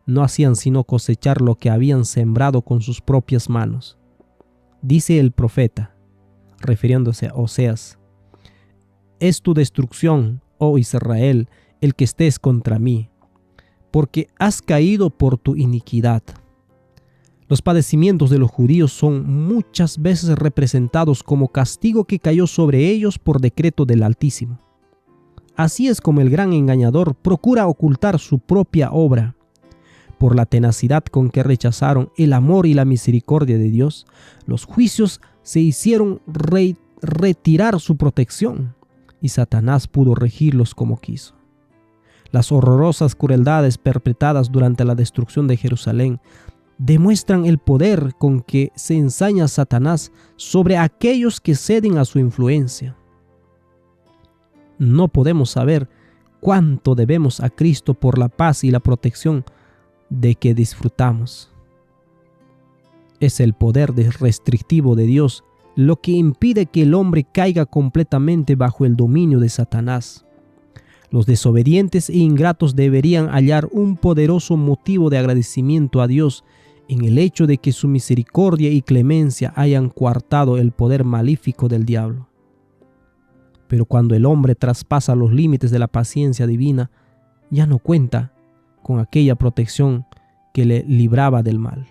[SPEAKER 1] no hacían sino cosechar lo que habían sembrado con sus propias manos. Dice el profeta, refiriéndose a Oseas: «Es tu destrucción, oh Israel, el que estés contra mí, porque has caído por tu iniquidad». Los padecimientos de los judíos son muchas veces representados como castigo que cayó sobre ellos por decreto del Altísimo. Así es como el gran engañador procura ocultar su propia obra. Por la tenacidad con que rechazaron el amor y la misericordia de Dios, los juicios se hicieron retirar su protección y Satanás pudo regirlos como quiso. Las horrorosas crueldades perpetradas durante la destrucción de Jerusalén demuestran el poder con que se ensaña Satanás sobre aquellos que ceden a su influencia. No podemos saber cuánto debemos a Cristo por la paz y la protección de que disfrutamos. Es el poder restrictivo de Dios lo que impide que el hombre caiga completamente bajo el dominio de Satanás. Los desobedientes e ingratos deberían hallar un poderoso motivo de agradecimiento a Dios en el hecho de que su misericordia y clemencia hayan coartado el poder malífico del diablo. Pero cuando el hombre traspasa los límites de la paciencia divina, ya no cuenta con aquella protección que le libraba del mal.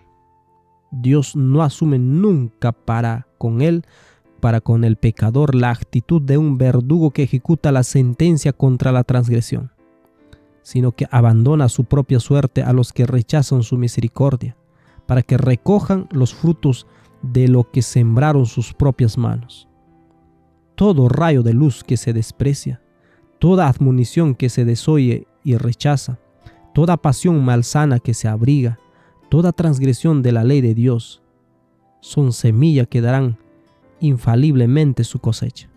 [SPEAKER 1] Dios no asume nunca para con el pecador la actitud de un verdugo que ejecuta la sentencia contra la transgresión, sino que abandona su propia suerte a los que rechazan su misericordia, para que recojan los frutos de lo que sembraron sus propias manos. Todo rayo de luz que se desprecia, toda admonición que se desoye y rechaza, toda pasión malsana que se abriga, toda transgresión de la ley de Dios, son semilla que darán infaliblemente su cosecha.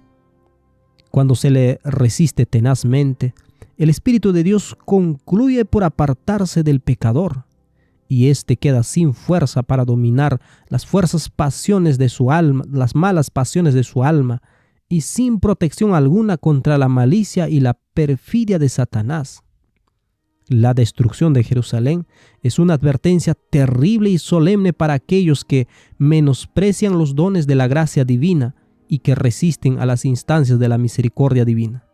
[SPEAKER 1] Cuando se le resiste tenazmente, el Espíritu de Dios concluye por apartarse del pecador, y éste queda sin fuerza para dominar las pasiones de su alma, las malas pasiones de su alma, y sin protección alguna contra la malicia y la perfidia de Satanás. La destrucción de Jerusalén es una advertencia terrible y solemne para aquellos que menosprecian los dones de la gracia divina y que resisten a las instancias de la misericordia divina.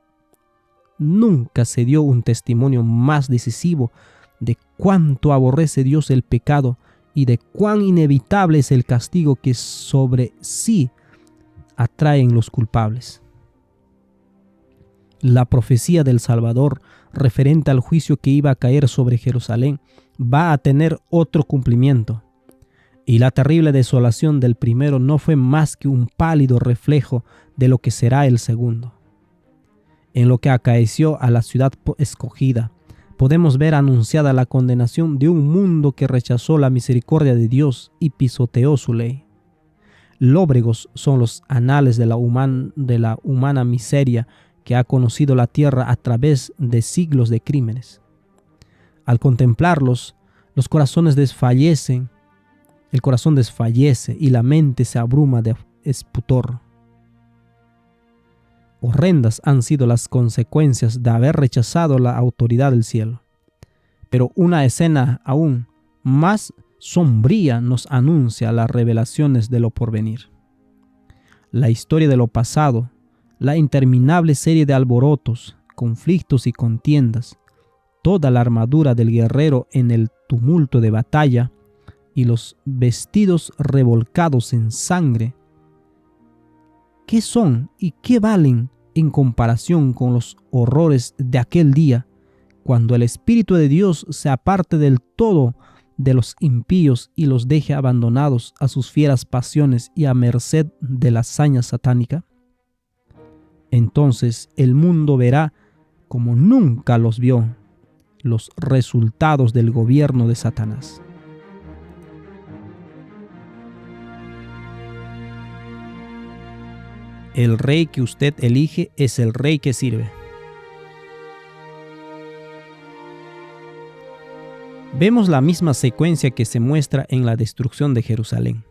[SPEAKER 1] Nunca se dio un testimonio más decisivo de cuánto aborrece Dios el pecado y de cuán inevitable es el castigo que sobre sí atraen los culpables. La profecía del Salvador referente al juicio que iba a caer sobre Jerusalén va a tener otro cumplimiento, y la terrible desolación del primero no fue más que un pálido reflejo de lo que será el segundo. En lo que acaeció a la ciudad escogida, podemos ver anunciada la condenación de un mundo que rechazó la misericordia de Dios y pisoteó su ley. Lóbregos son los anales de la humana miseria que ha conocido la tierra a través de siglos de crímenes. Al contemplarlos, los corazones desfallecen, el corazón desfallece y la mente se abruma de esputor. Horrendas han sido las consecuencias de haber rechazado la autoridad del cielo. Pero una escena aún más sombría nos anuncia las revelaciones de lo porvenir. La historia de lo pasado, la interminable serie de alborotos, conflictos y contiendas, toda la armadura del guerrero en el tumulto de batalla y los vestidos revolcados en sangre, ¿qué son y qué valen en comparación con los horrores de aquel día, cuando el Espíritu de Dios se aparte del todo de los impíos y los deje abandonados a sus fieras pasiones y a merced de la saña satánica? Entonces el mundo verá, como nunca los vio, los resultados del gobierno de Satanás. El rey que usted elige es el rey que sirve. Vemos la misma secuencia que se muestra en la destrucción de Jerusalén.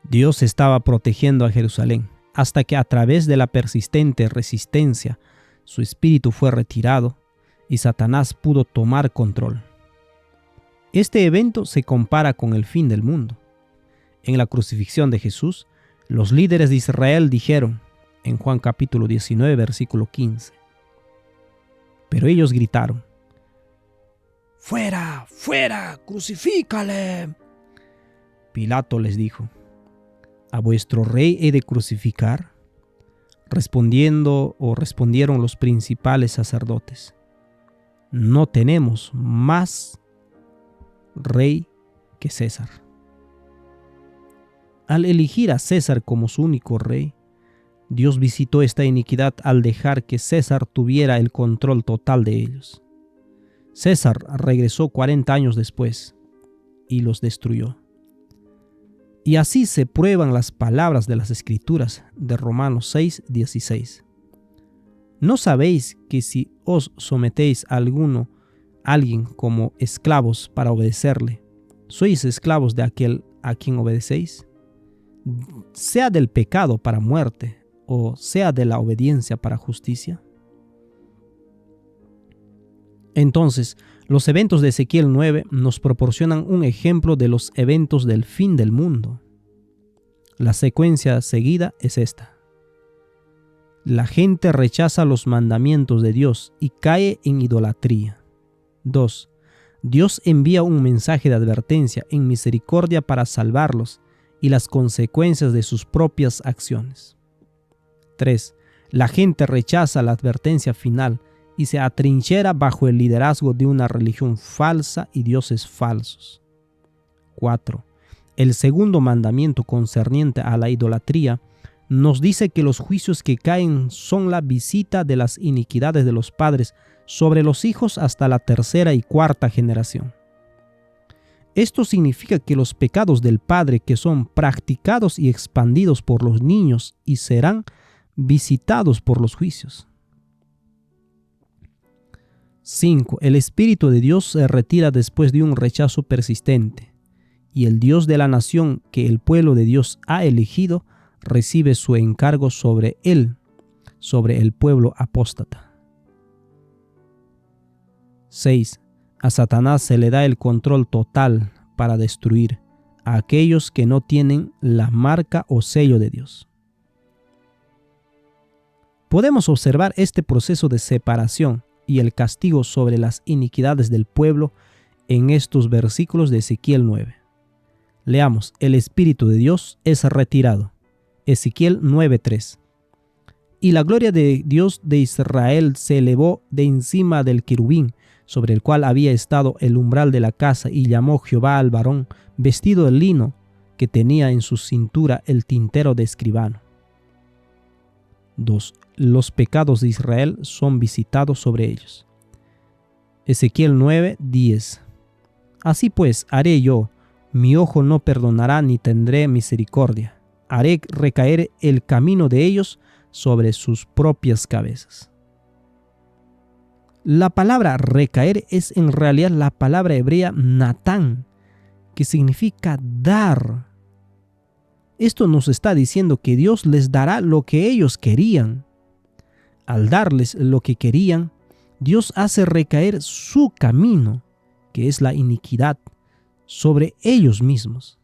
[SPEAKER 1] Dios estaba protegiendo a Jerusalén hasta que a través de la persistente resistencia su espíritu fue retirado y Satanás pudo tomar control. Este evento se compara con el fin del mundo. En la crucifixión de Jesús, los líderes de Israel dijeron, en Juan capítulo 19, versículo 15, pero ellos gritaron: ¡Fuera, fuera, crucifícale! Pilato les dijo: ¿a vuestro rey he de crucificar? Respondieron los principales sacerdotes: no tenemos más rey que César. Al elegir a César como su único rey, Dios visitó esta iniquidad al dejar que César tuviera el control total de ellos. César regresó 40 años después y los destruyó. Y así se prueban las palabras de las Escrituras de Romanos 6:16. ¿No sabéis que si os sometéis a alguien como esclavos para obedecerle, sois esclavos de aquel a quien obedecéis? Sea del pecado para muerte o sea de la obediencia para justicia. Entonces, los eventos de Ezequiel 9 nos proporcionan un ejemplo de los eventos del fin del mundo. La secuencia seguida es esta. La gente rechaza los mandamientos de Dios y cae en idolatría. 2. Dios envía un mensaje de advertencia en misericordia para salvarlos y las consecuencias de sus propias acciones. 3. La gente rechaza la advertencia final y se atrinchera bajo el liderazgo de una religión falsa y dioses falsos. 4. El segundo mandamiento concerniente a la idolatría nos dice que los juicios que caen son la visita de las iniquidades de los padres sobre los hijos hasta la tercera y cuarta generación. Esto significa que los pecados del padre que son practicados y expandidos por los niños y serán visitados por los juicios. 5. El Espíritu de Dios se retira después de un rechazo persistente, y el Dios de la nación que el pueblo de Dios ha elegido recibe su encargo sobre él, sobre el pueblo apóstata. 6. A Satanás se le da el control total para destruir a aquellos que no tienen la marca o sello de Dios. Podemos observar este proceso de separación y el castigo sobre las iniquidades del pueblo en estos versículos de Ezequiel 9. Leamos: el Espíritu de Dios es retirado. Ezequiel 9:3. Y la gloria de Dios de Israel se elevó de encima del querubín sobre el cual había estado el umbral de la casa, y llamó Jehová al varón vestido de lino que tenía en su cintura el tintero de escribano. 2. Los pecados de Israel son visitados sobre ellos. Ezequiel 9:10. Así pues haré yo, mi ojo no perdonará ni tendré misericordia. Haré recaer el camino de ellos sobre sus propias cabezas. La palabra recaer es en realidad la palabra hebrea natán, que significa dar. Esto nos está diciendo que Dios les dará lo que ellos querían. Al darles lo que querían, Dios hace recaer su camino, que es la iniquidad, sobre ellos mismos.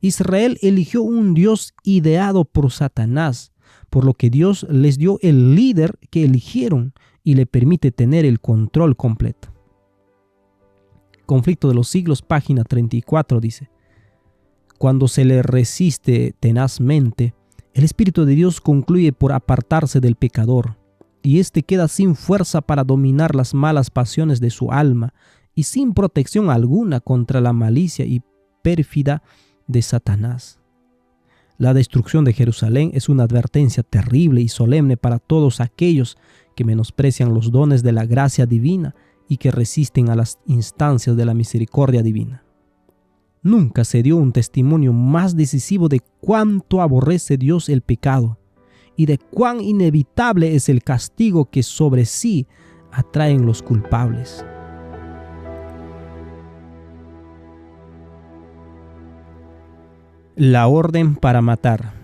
[SPEAKER 1] Israel eligió un Dios ideado por Satanás, por lo que Dios les dio el líder que eligieron y le permite tener el control completo. Conflicto de los siglos, página 34, dice: cuando se le resiste tenazmente, el Espíritu de Dios concluye por apartarse del pecador, y éste queda sin fuerza para dominar las malas pasiones de su alma y sin protección alguna contra la malicia y pérfida de Satanás. La destrucción de Jerusalén es una advertencia terrible y solemne para todos aquellos que menosprecian los dones de la gracia divina y que resisten a las instancias de la misericordia divina. Nunca se dio un testimonio más decisivo de cuánto aborrece Dios el pecado y de cuán inevitable es el castigo que sobre sí atraen los culpables. La orden para matar.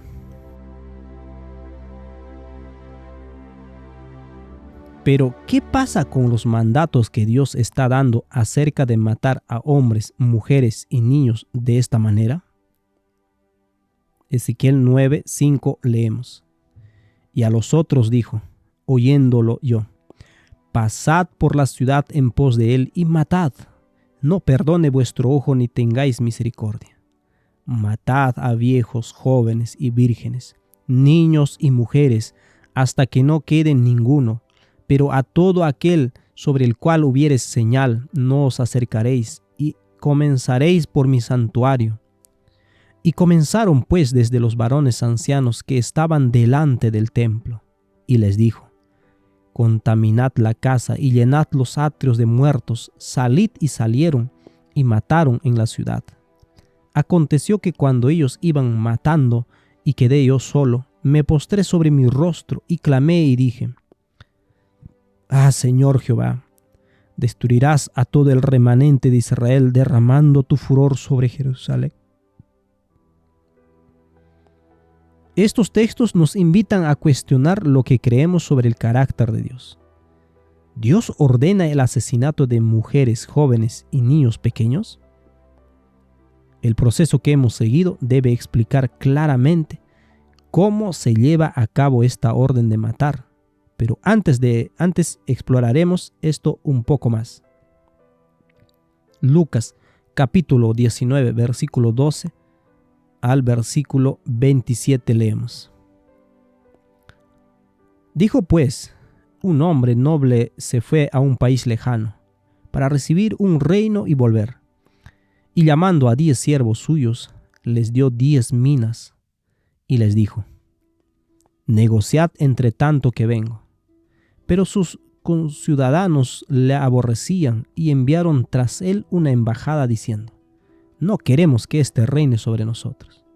[SPEAKER 1] Pero, ¿qué pasa con los mandatos que Dios está dando acerca de matar a hombres, mujeres y niños de esta manera? Ezequiel 9:5 leemos: Y a los otros dijo, oyéndolo yo: pasad por la ciudad en pos de él y matad. No perdone vuestro ojo ni tengáis misericordia. Matad a viejos, jóvenes y vírgenes, niños y mujeres, hasta que no quede ninguno. Pero a todo aquel sobre el cual hubieres señal, no os acercaréis, y comenzaréis por mi santuario. Y comenzaron pues desde los varones ancianos que estaban delante del templo. Y les dijo: contaminad la casa y llenad los atrios de muertos. Salid, y salieron, y mataron en la ciudad. Aconteció que cuando ellos iban matando, y quedé yo solo, me postré sobre mi rostro, y clamé y dije: Ah, Señor Jehová, destruirás a todo el remanente de Israel, derramando tu furor sobre Jerusalén. Estos textos nos invitan a cuestionar lo que creemos sobre el carácter de Dios. ¿Dios ordena el asesinato de mujeres, jóvenes y niños pequeños? El proceso que hemos seguido debe explicar claramente cómo se lleva a cabo esta orden de matar. Pero antes exploraremos esto un poco más. Lucas capítulo 19, versículo 12 al versículo 27 leemos. Dijo pues, un hombre noble se fue a un país lejano para recibir un reino y volver. Y llamando a 10 siervos suyos, les dio 10 minas y les dijo: negociad entre tanto que vengo. Pero sus conciudadanos le aborrecían y enviaron tras él una embajada diciendo: no queremos que éste reine sobre nosotros.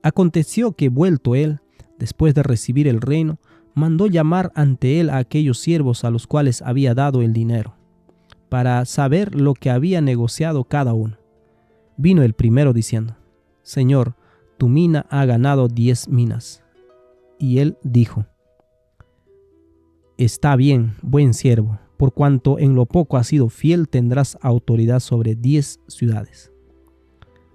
[SPEAKER 1] Aconteció que vuelto él, después de recibir el reino, mandó llamar ante él a aquellos siervos a los cuales había dado el dinero, para saber lo que había negociado cada uno. Vino el primero diciendo: Señor, tu mina ha ganado 10 minas. Y él dijo: está bien, buen siervo, por cuanto en lo poco has sido fiel, tendrás autoridad sobre 10 ciudades.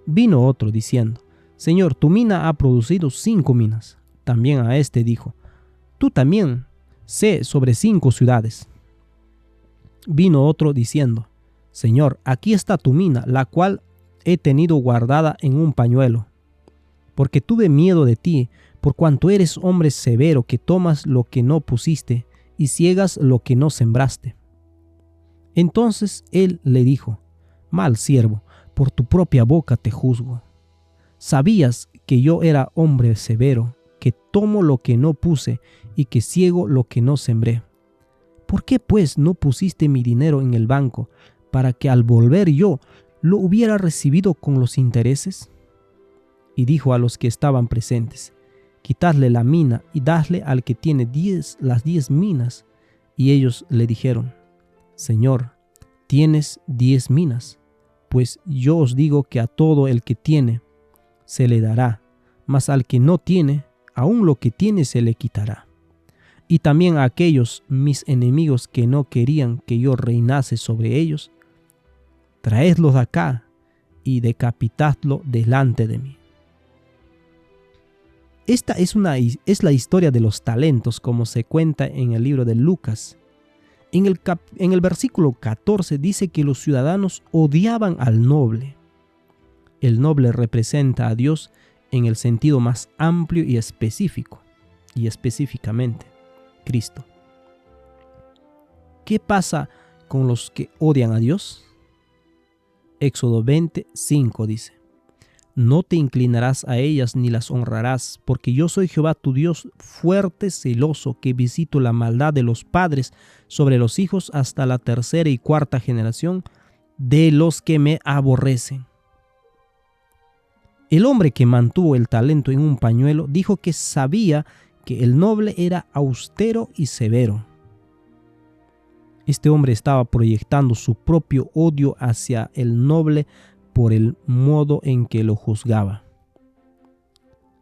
[SPEAKER 1] Vino otro diciendo: Señor, tu mina ha producido 5 minas. También a este dijo: tú también sé sobre 5 ciudades. Vino otro diciendo: Señor, aquí está tu mina, la cual he tenido guardada en un pañuelo, porque tuve miedo de ti, por cuanto eres hombre severo, que tomas lo que no pusiste y ciegas lo que no sembraste. Entonces él le dijo: mal siervo, por tu propia boca te juzgo. Sabías que yo era hombre severo, que tomo lo que no puse y que ciego lo que no sembré. ¿Por qué pues no pusiste mi dinero en el banco, para que al volver yo lo hubiera recibido con los intereses? Y dijo a los que estaban presentes: quitadle la mina y dadle al que tiene las 10 minas. Y ellos le dijeron: Señor, tienes 10 minas. Pues yo os digo que a todo el que tiene se le dará, mas al que no tiene, aún lo que tiene se le quitará. Y también a aquellos mis enemigos que no querían que yo reinase sobre ellos, traedlos acá y decapitadlo delante de mí. Esta es la historia de los talentos, como se cuenta en el libro de Lucas. En el versículo 14 dice que los ciudadanos odiaban al noble. El noble representa a Dios en el sentido más amplio y específico, y específicamente Cristo. ¿Qué pasa con los que odian a Dios? Éxodo 20:5 dice: no te inclinarás a ellas ni las honrarás, porque yo soy Jehová tu Dios, fuerte, celoso, que visito la maldad de los padres sobre los hijos hasta la 3ª y 4ª generación de los que me aborrecen. El hombre que mantuvo el talento en un pañuelo dijo que sabía que el noble era austero y severo. Este hombre estaba proyectando su propio odio hacia el noble por el modo en que lo juzgaba.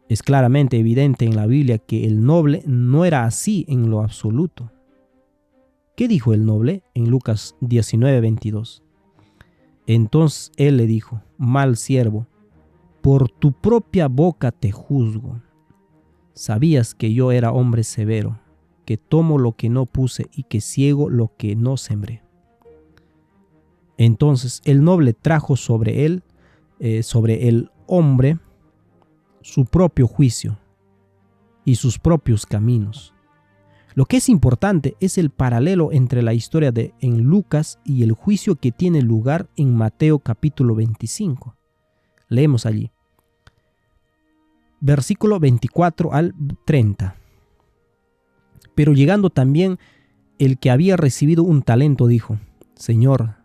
[SPEAKER 1] Es claramente evidente en la Biblia que el noble no era así en lo absoluto. ¿Qué dijo el noble en Lucas 19:22? Entonces él le dijo: mal siervo, por tu propia boca te juzgo. Sabías que yo era hombre severo, que tomo lo que no puse y que ciego lo que no sembré. Entonces el noble trajo sobre el hombre, su propio juicio y sus propios caminos. Lo que es importante es el paralelo entre la historia en Lucas y el juicio que tiene lugar en Mateo capítulo 25. Leemos allí. Versículo 24 al 30. Pero llegando también el que había recibido un talento dijo: Señor,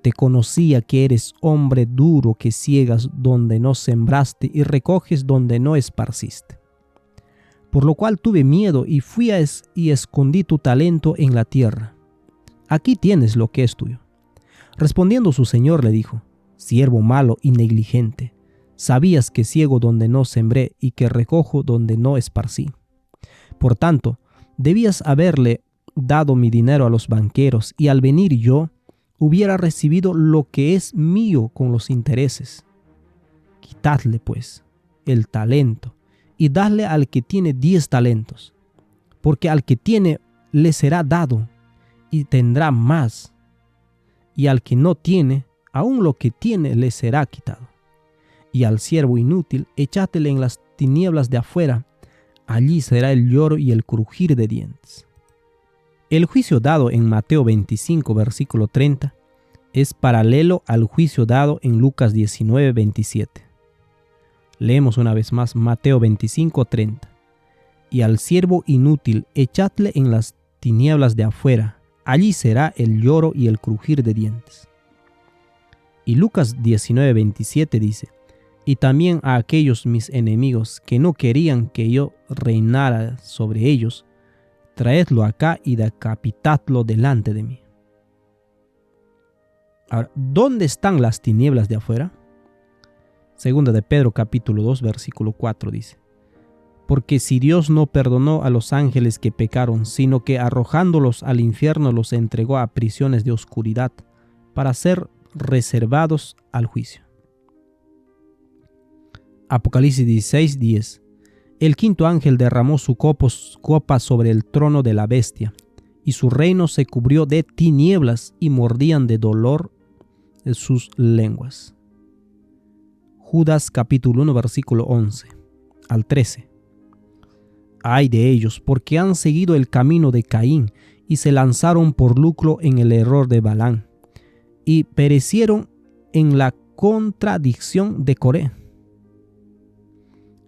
[SPEAKER 1] te conocía que eres hombre duro, que ciegas donde no sembraste y recoges donde no esparciste. Por lo cual tuve miedo y fui y escondí tu talento en la tierra. Aquí tienes lo que es tuyo. Respondiendo su señor le dijo: siervo malo y negligente, sabías que ciego donde no sembré y que recojo donde no esparcí. Por tanto, debías haberle dado mi dinero a los banqueros, y al venir yo hubiera recibido lo que es mío con los intereses. Quitadle, pues, el talento y dadle al que tiene 10 talentos, porque al que tiene le será dado y tendrá más, y al que no tiene, aun lo que tiene le será quitado. Y al siervo inútil echádle en las tinieblas de afuera, allí será el lloro y el crujir de dientes. El juicio dado en Mateo 25, versículo 30, es paralelo al juicio dado en Lucas 19, 27. Leemos una vez más Mateo 25, 30. Y al siervo inútil echadle en las tinieblas de afuera, allí será el lloro y el crujir de dientes. Y Lucas 19, 27 dice: y también a aquellos mis enemigos que no querían que yo reinara sobre ellos, traedlo acá y decapitadlo delante de mí. Ahora, ¿dónde están las tinieblas de afuera? Segunda de Pedro capítulo 2 versículo 4 dice: porque si Dios no perdonó a los ángeles que pecaron, sino que arrojándolos al infierno los entregó a prisiones de oscuridad para ser reservados al juicio. Apocalipsis 16, 10. El quinto ángel derramó su copa sobre el trono de la bestia, y su reino se cubrió de tinieblas y mordían de dolor sus lenguas. Judas capítulo 1 versículo 11 al 13. Ay de ellos, porque han seguido el camino de Caín y se lanzaron por lucro en el error de Balaam, y perecieron en la contradicción de Coré.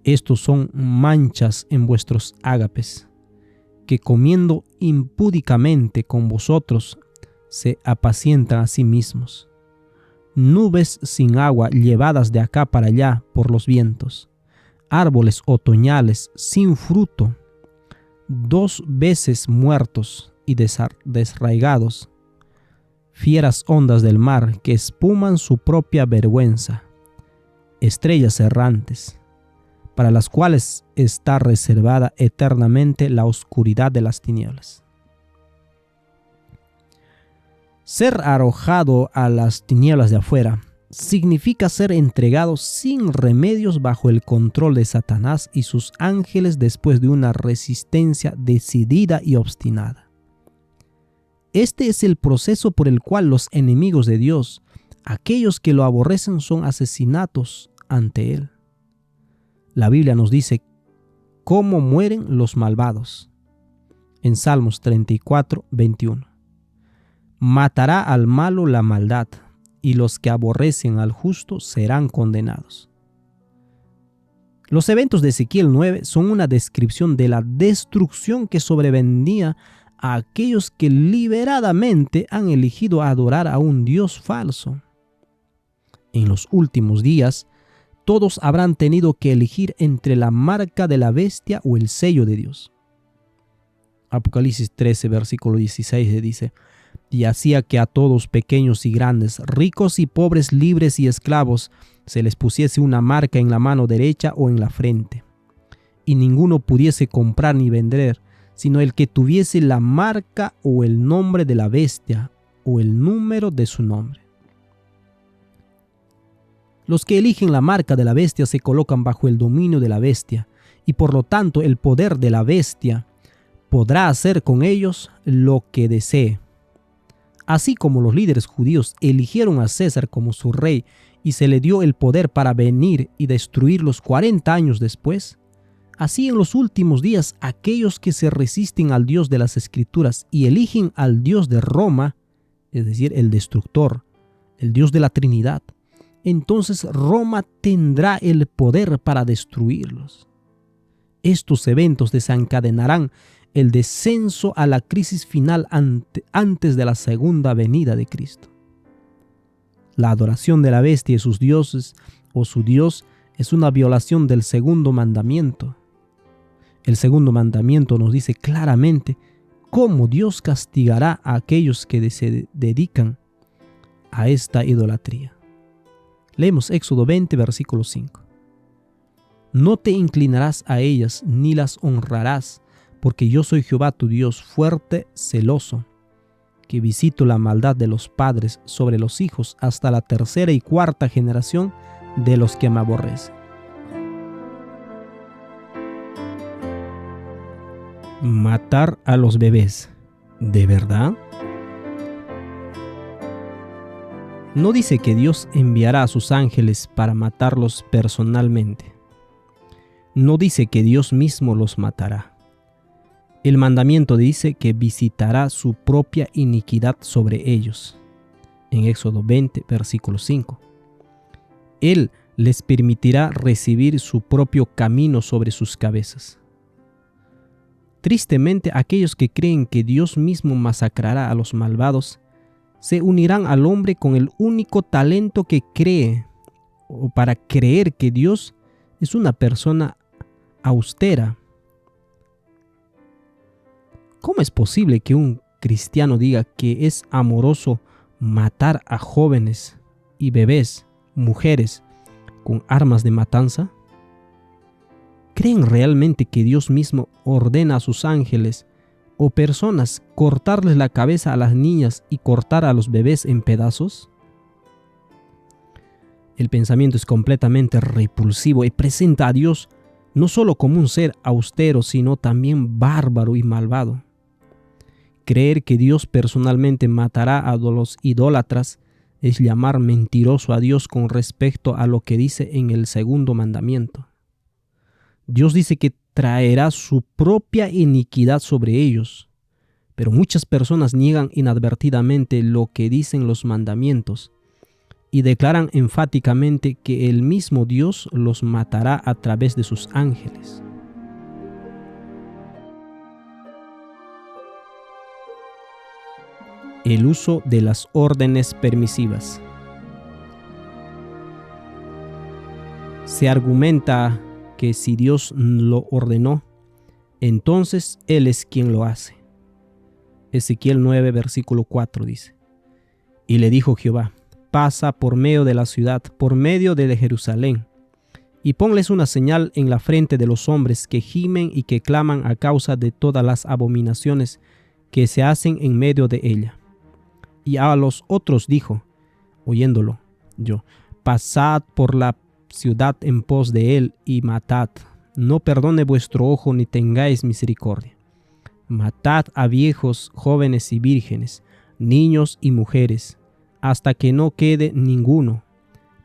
[SPEAKER 1] Estos son manchas en vuestros ágapes, que comiendo impúdicamente con vosotros se apacientan a sí mismos. Nubes sin agua llevadas de acá para allá por los vientos, árboles otoñales sin fruto, 2 veces muertos y desarraigados, fieras ondas del mar que espuman su propia vergüenza, estrellas errantes, para las cuales está reservada eternamente la oscuridad de las tinieblas. Ser arrojado a las tinieblas de afuera significa ser entregado sin remedios bajo el control de Satanás y sus ángeles después de una resistencia decidida y obstinada. Este es el proceso por el cual los enemigos de Dios, aquellos que lo aborrecen, son asesinados ante Él. La Biblia nos dice cómo mueren los malvados. En Salmos 34, 21. Matará al malo la maldad, y los que aborrecen al justo serán condenados. Los eventos de Ezequiel 9 son una descripción de la destrucción que sobrevendría a aquellos que deliberadamente han elegido adorar a un Dios falso. En los últimos días, todos habrán tenido que elegir entre la marca de la bestia o el sello de Dios. Apocalipsis 13, versículo 16 dice: y hacía que a todos, pequeños y grandes, ricos y pobres, libres y esclavos, se les pusiese una marca en la mano derecha o en la frente, y ninguno pudiese comprar ni vender, sino el que tuviese la marca o el nombre de la bestia o el número de su nombre. Los que eligen la marca de la bestia se colocan bajo el dominio de la bestia, y por lo tanto el poder de la bestia podrá hacer con ellos lo que desee. Así como los líderes judíos eligieron a César como su rey y se le dio el poder para venir y destruirlos 40 años después, así en los últimos días aquellos que se resisten al Dios de las Escrituras y eligen al Dios de Roma, es decir, el destructor, el Dios de la Trinidad, entonces Roma tendrá el poder para destruirlos. Estos eventos desencadenarán el descenso a la crisis final antes de la segunda venida de Cristo. La adoración de la bestia y sus dioses o su Dios es una violación del segundo mandamiento. El segundo mandamiento nos dice claramente cómo Dios castigará a aquellos que se dedican a esta idolatría. Leemos Éxodo 20, versículo 5. No te inclinarás a ellas ni las honrarás, porque yo soy Jehová tu Dios fuerte, celoso, que visito la maldad de los padres sobre los hijos hasta la 3ª y 4ª generación de los que me aborrecen. Matar a los bebés, ¿de verdad? No dice que Dios enviará a sus ángeles para matarlos personalmente. No dice que Dios mismo los matará. El mandamiento dice que visitará su propia iniquidad sobre ellos. En Éxodo 20, versículo 5. Él les permitirá recibir su propio camino sobre sus cabezas. Tristemente, aquellos que creen que Dios mismo masacrará a los malvados se unirán al hombre con el único talento que cree, o para creer que Dios es una persona austera. ¿Cómo es posible que un cristiano diga que es amoroso matar a jóvenes y bebés, mujeres, con armas de matanza? ¿Creen realmente que Dios mismo ordena a sus ángeles o personas cortarles la cabeza a las niñas y cortar a los bebés en pedazos? El pensamiento es completamente repulsivo y presenta a Dios no solo como un ser austero, sino también bárbaro y malvado. Creer que Dios personalmente matará a los idólatras es llamar mentiroso a Dios con respecto a lo que dice en el segundo mandamiento. Dios dice que traerá su propia iniquidad sobre ellos, pero muchas personas niegan inadvertidamente lo que dicen los mandamientos y declaran enfáticamente que el mismo Dios los matará a través de sus ángeles. El uso de las órdenes permisivas. Se argumenta que si Dios lo ordenó, entonces Él es quien lo hace. Ezequiel 9, versículo 4 dice: Y le dijo Jehová: pasa por medio de la ciudad, por medio de Jerusalén, y ponles una señal en la frente de los hombres que gimen y que claman a causa de todas las abominaciones que se hacen en medio de ella. Y a los otros dijo, oyéndolo yo: pasad por la ciudad en pos de él y matad. No perdone vuestro ojo ni tengáis misericordia. Matad a viejos, jóvenes y vírgenes, niños y mujeres, hasta que no quede ninguno.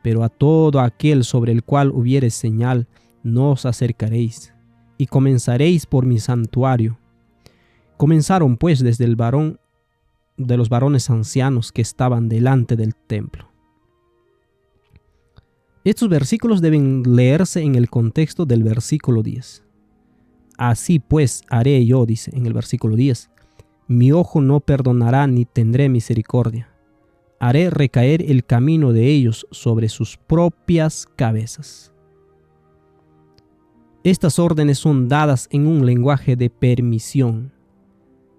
[SPEAKER 1] Pero a todo aquel sobre el cual hubiere señal, no os acercaréis, y comenzaréis por mi santuario. Comenzaron pues desde el varón de los varones ancianos que estaban delante del templo. Estos versículos deben leerse en el contexto del versículo 10. Así pues haré yo, dice en el versículo 10, mi ojo no perdonará ni tendré misericordia. Haré recaer el camino de ellos sobre sus propias cabezas. Estas órdenes son dadas en un lenguaje de permisión.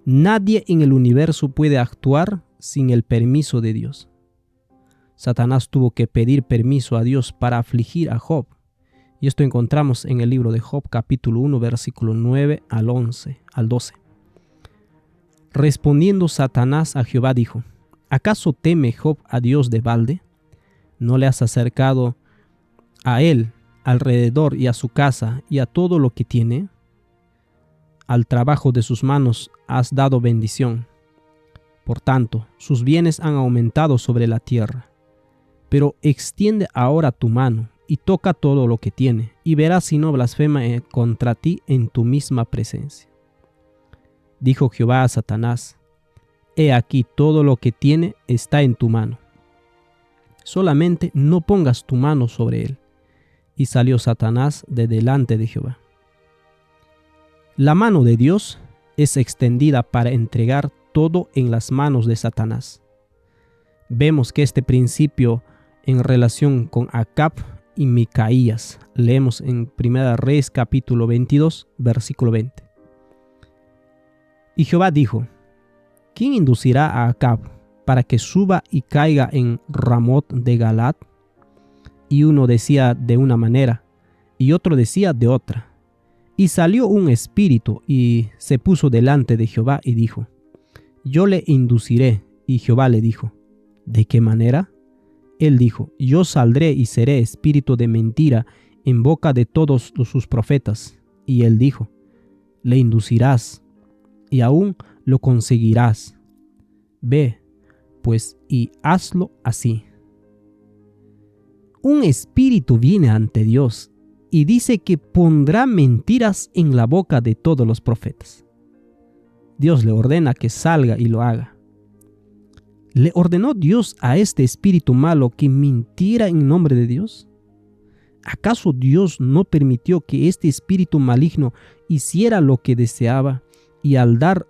[SPEAKER 1] Nadie en el universo puede actuar sin el permiso de Dios. Satanás tuvo que pedir permiso a Dios para afligir a Job. Y esto encontramos en el libro de Job, capítulo 1, versículo 9 al 12. Respondiendo Satanás a Jehová dijo: ¿acaso teme Job a Dios de balde? ¿No le has acercado a él alrededor y a su casa y a todo lo que tiene? Al trabajo de sus manos has dado bendición. Por tanto, sus bienes han aumentado sobre la tierra. Pero extiende ahora tu mano y toca todo lo que tiene, y verás si no blasfema contra ti en tu misma presencia. Dijo Jehová a Satanás: he aquí todo lo que tiene está en tu mano. Solamente no pongas tu mano sobre él. Y salió Satanás de delante de Jehová. La mano de Dios es extendida para entregar todo en las manos de Satanás. Vemos que este principio en relación con Acab y Micaías leemos en Primera Reyes capítulo 22, versículo 20. Y Jehová dijo: ¿quién inducirá a Acab para que suba y caiga en Ramot de Galaad? Y uno decía de una manera, y otro decía de otra. Y salió un espíritu y se puso delante de Jehová y dijo: yo le induciré. Y Jehová le dijo: ¿de qué manera? Él dijo: yo saldré y seré espíritu de mentira en boca de todos sus profetas. Y él dijo: le inducirás y aún lo conseguirás. Ve, pues, y hazlo así. Un espíritu viene ante Dios y dice que pondrá mentiras en la boca de todos los profetas. Dios le ordena que salga y lo haga. ¿Le ordenó Dios a este espíritu malo que mintiera en nombre de Dios? ¿Acaso Dios no permitió que este espíritu maligno hiciera lo que deseaba y al dar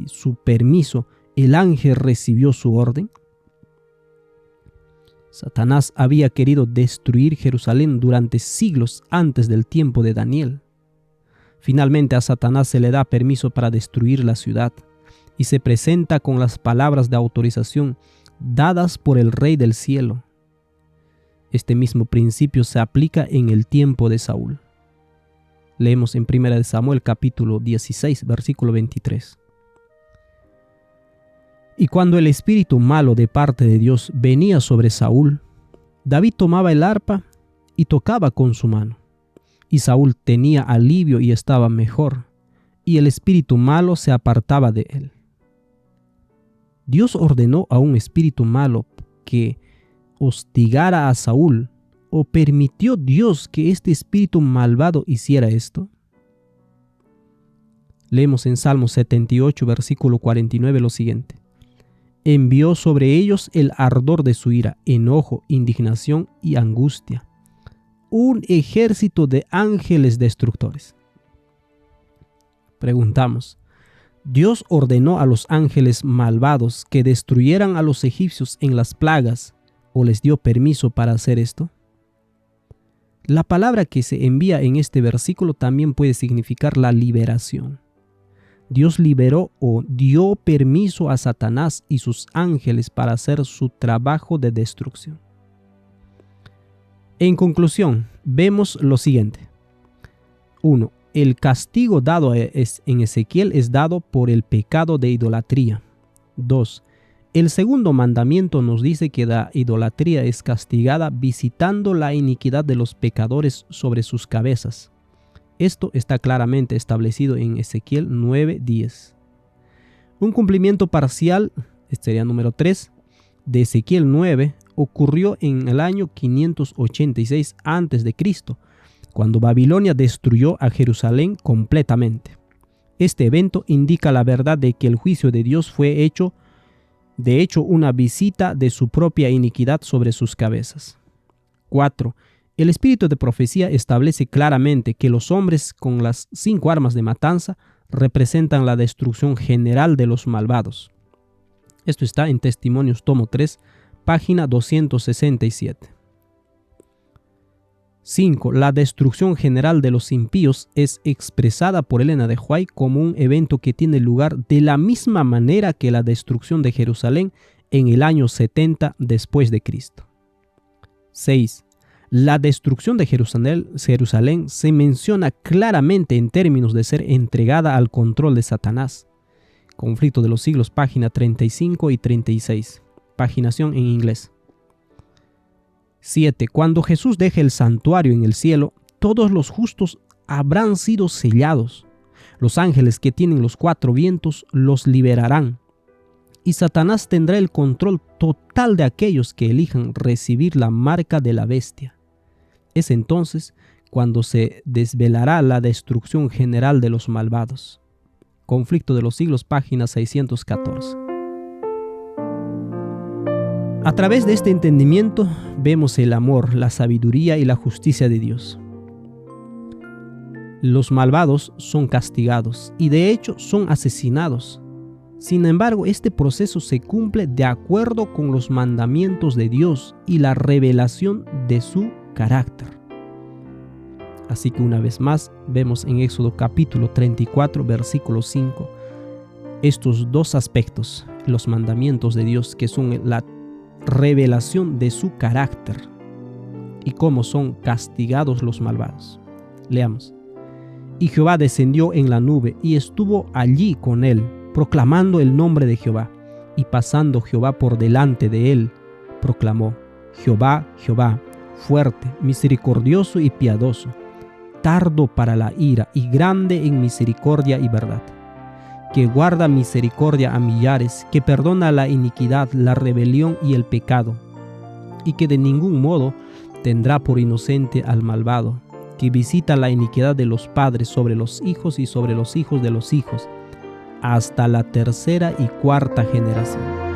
[SPEAKER 1] su permiso, el ángel recibió su orden? Satanás había querido destruir Jerusalén durante siglos antes del tiempo de Daniel. Finalmente a Satanás se le da permiso para destruir la ciudad y se presenta con las palabras de autorización dadas por el Rey del cielo. Este mismo principio se aplica en el tiempo de Saúl. Leemos en 1 Samuel capítulo 16, versículo 23. Y cuando el espíritu malo de parte de Dios venía sobre Saúl, David tomaba el arpa y tocaba con su mano. Y Saúl tenía alivio y estaba mejor, y el espíritu malo se apartaba de él. Dios ordenó a un espíritu malo que hostigara a Saúl, ¿o permitió Dios que este espíritu malvado hiciera esto? Leemos en Salmo 78, versículo 49 lo siguiente. Envió sobre ellos el ardor de su ira, enojo, indignación y angustia, un ejército de ángeles destructores. Preguntamos, ¿Dios ordenó a los ángeles malvados que destruyeran a los egipcios en las plagas o les dio permiso para hacer esto? La palabra que se envía en este versículo también puede significar la liberación. Dios liberó o dio permiso a Satanás y sus ángeles para hacer su trabajo de destrucción. En vemos lo siguiente. 1. El castigo dado en Ezequiel es dado por el pecado de idolatría. 2. El segundo mandamiento nos dice que la idolatría es castigada visitando la iniquidad de los pecadores sobre sus cabezas. Esto está claramente establecido en Ezequiel 9:10. Un cumplimiento parcial, este sería número 3, de Ezequiel 9 ocurrió en el año 586 a.C., cuando Babilonia destruyó a Jerusalén completamente. Este evento indica la verdad de que el juicio de Dios fue de hecho una visita de su propia iniquidad sobre sus cabezas. 4. El espíritu de profecía establece claramente que los hombres con las 5 armas de matanza representan la destrucción general de los malvados. Esto está en Testimonios tomo 3, página 267. 5. La destrucción general de los impíos es expresada por Elena de White como un evento que tiene lugar de la misma manera que la destrucción de Jerusalén en el año 70 después de Cristo. 6. La destrucción de Jerusalén se menciona claramente en términos de ser entregada al control de Satanás. Conflicto de los siglos, página 35 y 36. Paginación en inglés. 7. Cuando Jesús deje el santuario en el cielo, todos los justos habrán sido sellados. Los ángeles que tienen los 4 vientos los liberarán. Y Satanás tendrá el control total de aquellos que elijan recibir la marca de la bestia. Es entonces cuando se desvelará la destrucción general de los malvados. Conflicto de los siglos, página 614. A través de este entendimiento vemos el amor, la sabiduría y la justicia de Dios. Los malvados son castigados y de hecho son asesinados. Sin embargo, este proceso se cumple de acuerdo con los mandamientos de Dios y la revelación de su carácter. Así que una vez más vemos en Éxodo capítulo 34, versículo 5, estos dos aspectos, los mandamientos de Dios, que son la revelación de su carácter y cómo son castigados los malvados. Leamos. Y Jehová descendió en la nube y estuvo allí con él, proclamando el nombre de Jehová. Y pasando Jehová por delante de él, proclamó: Jehová, Jehová, fuerte, misericordioso y piadoso, tardo para la ira y grande en misericordia y verdad, que guarda misericordia a millares, que perdona la iniquidad, la rebelión y el pecado, y que de ningún modo tendrá por inocente al malvado, que visita la iniquidad de los padres sobre los hijos y sobre los hijos de los hijos, hasta la tercera y cuarta generación.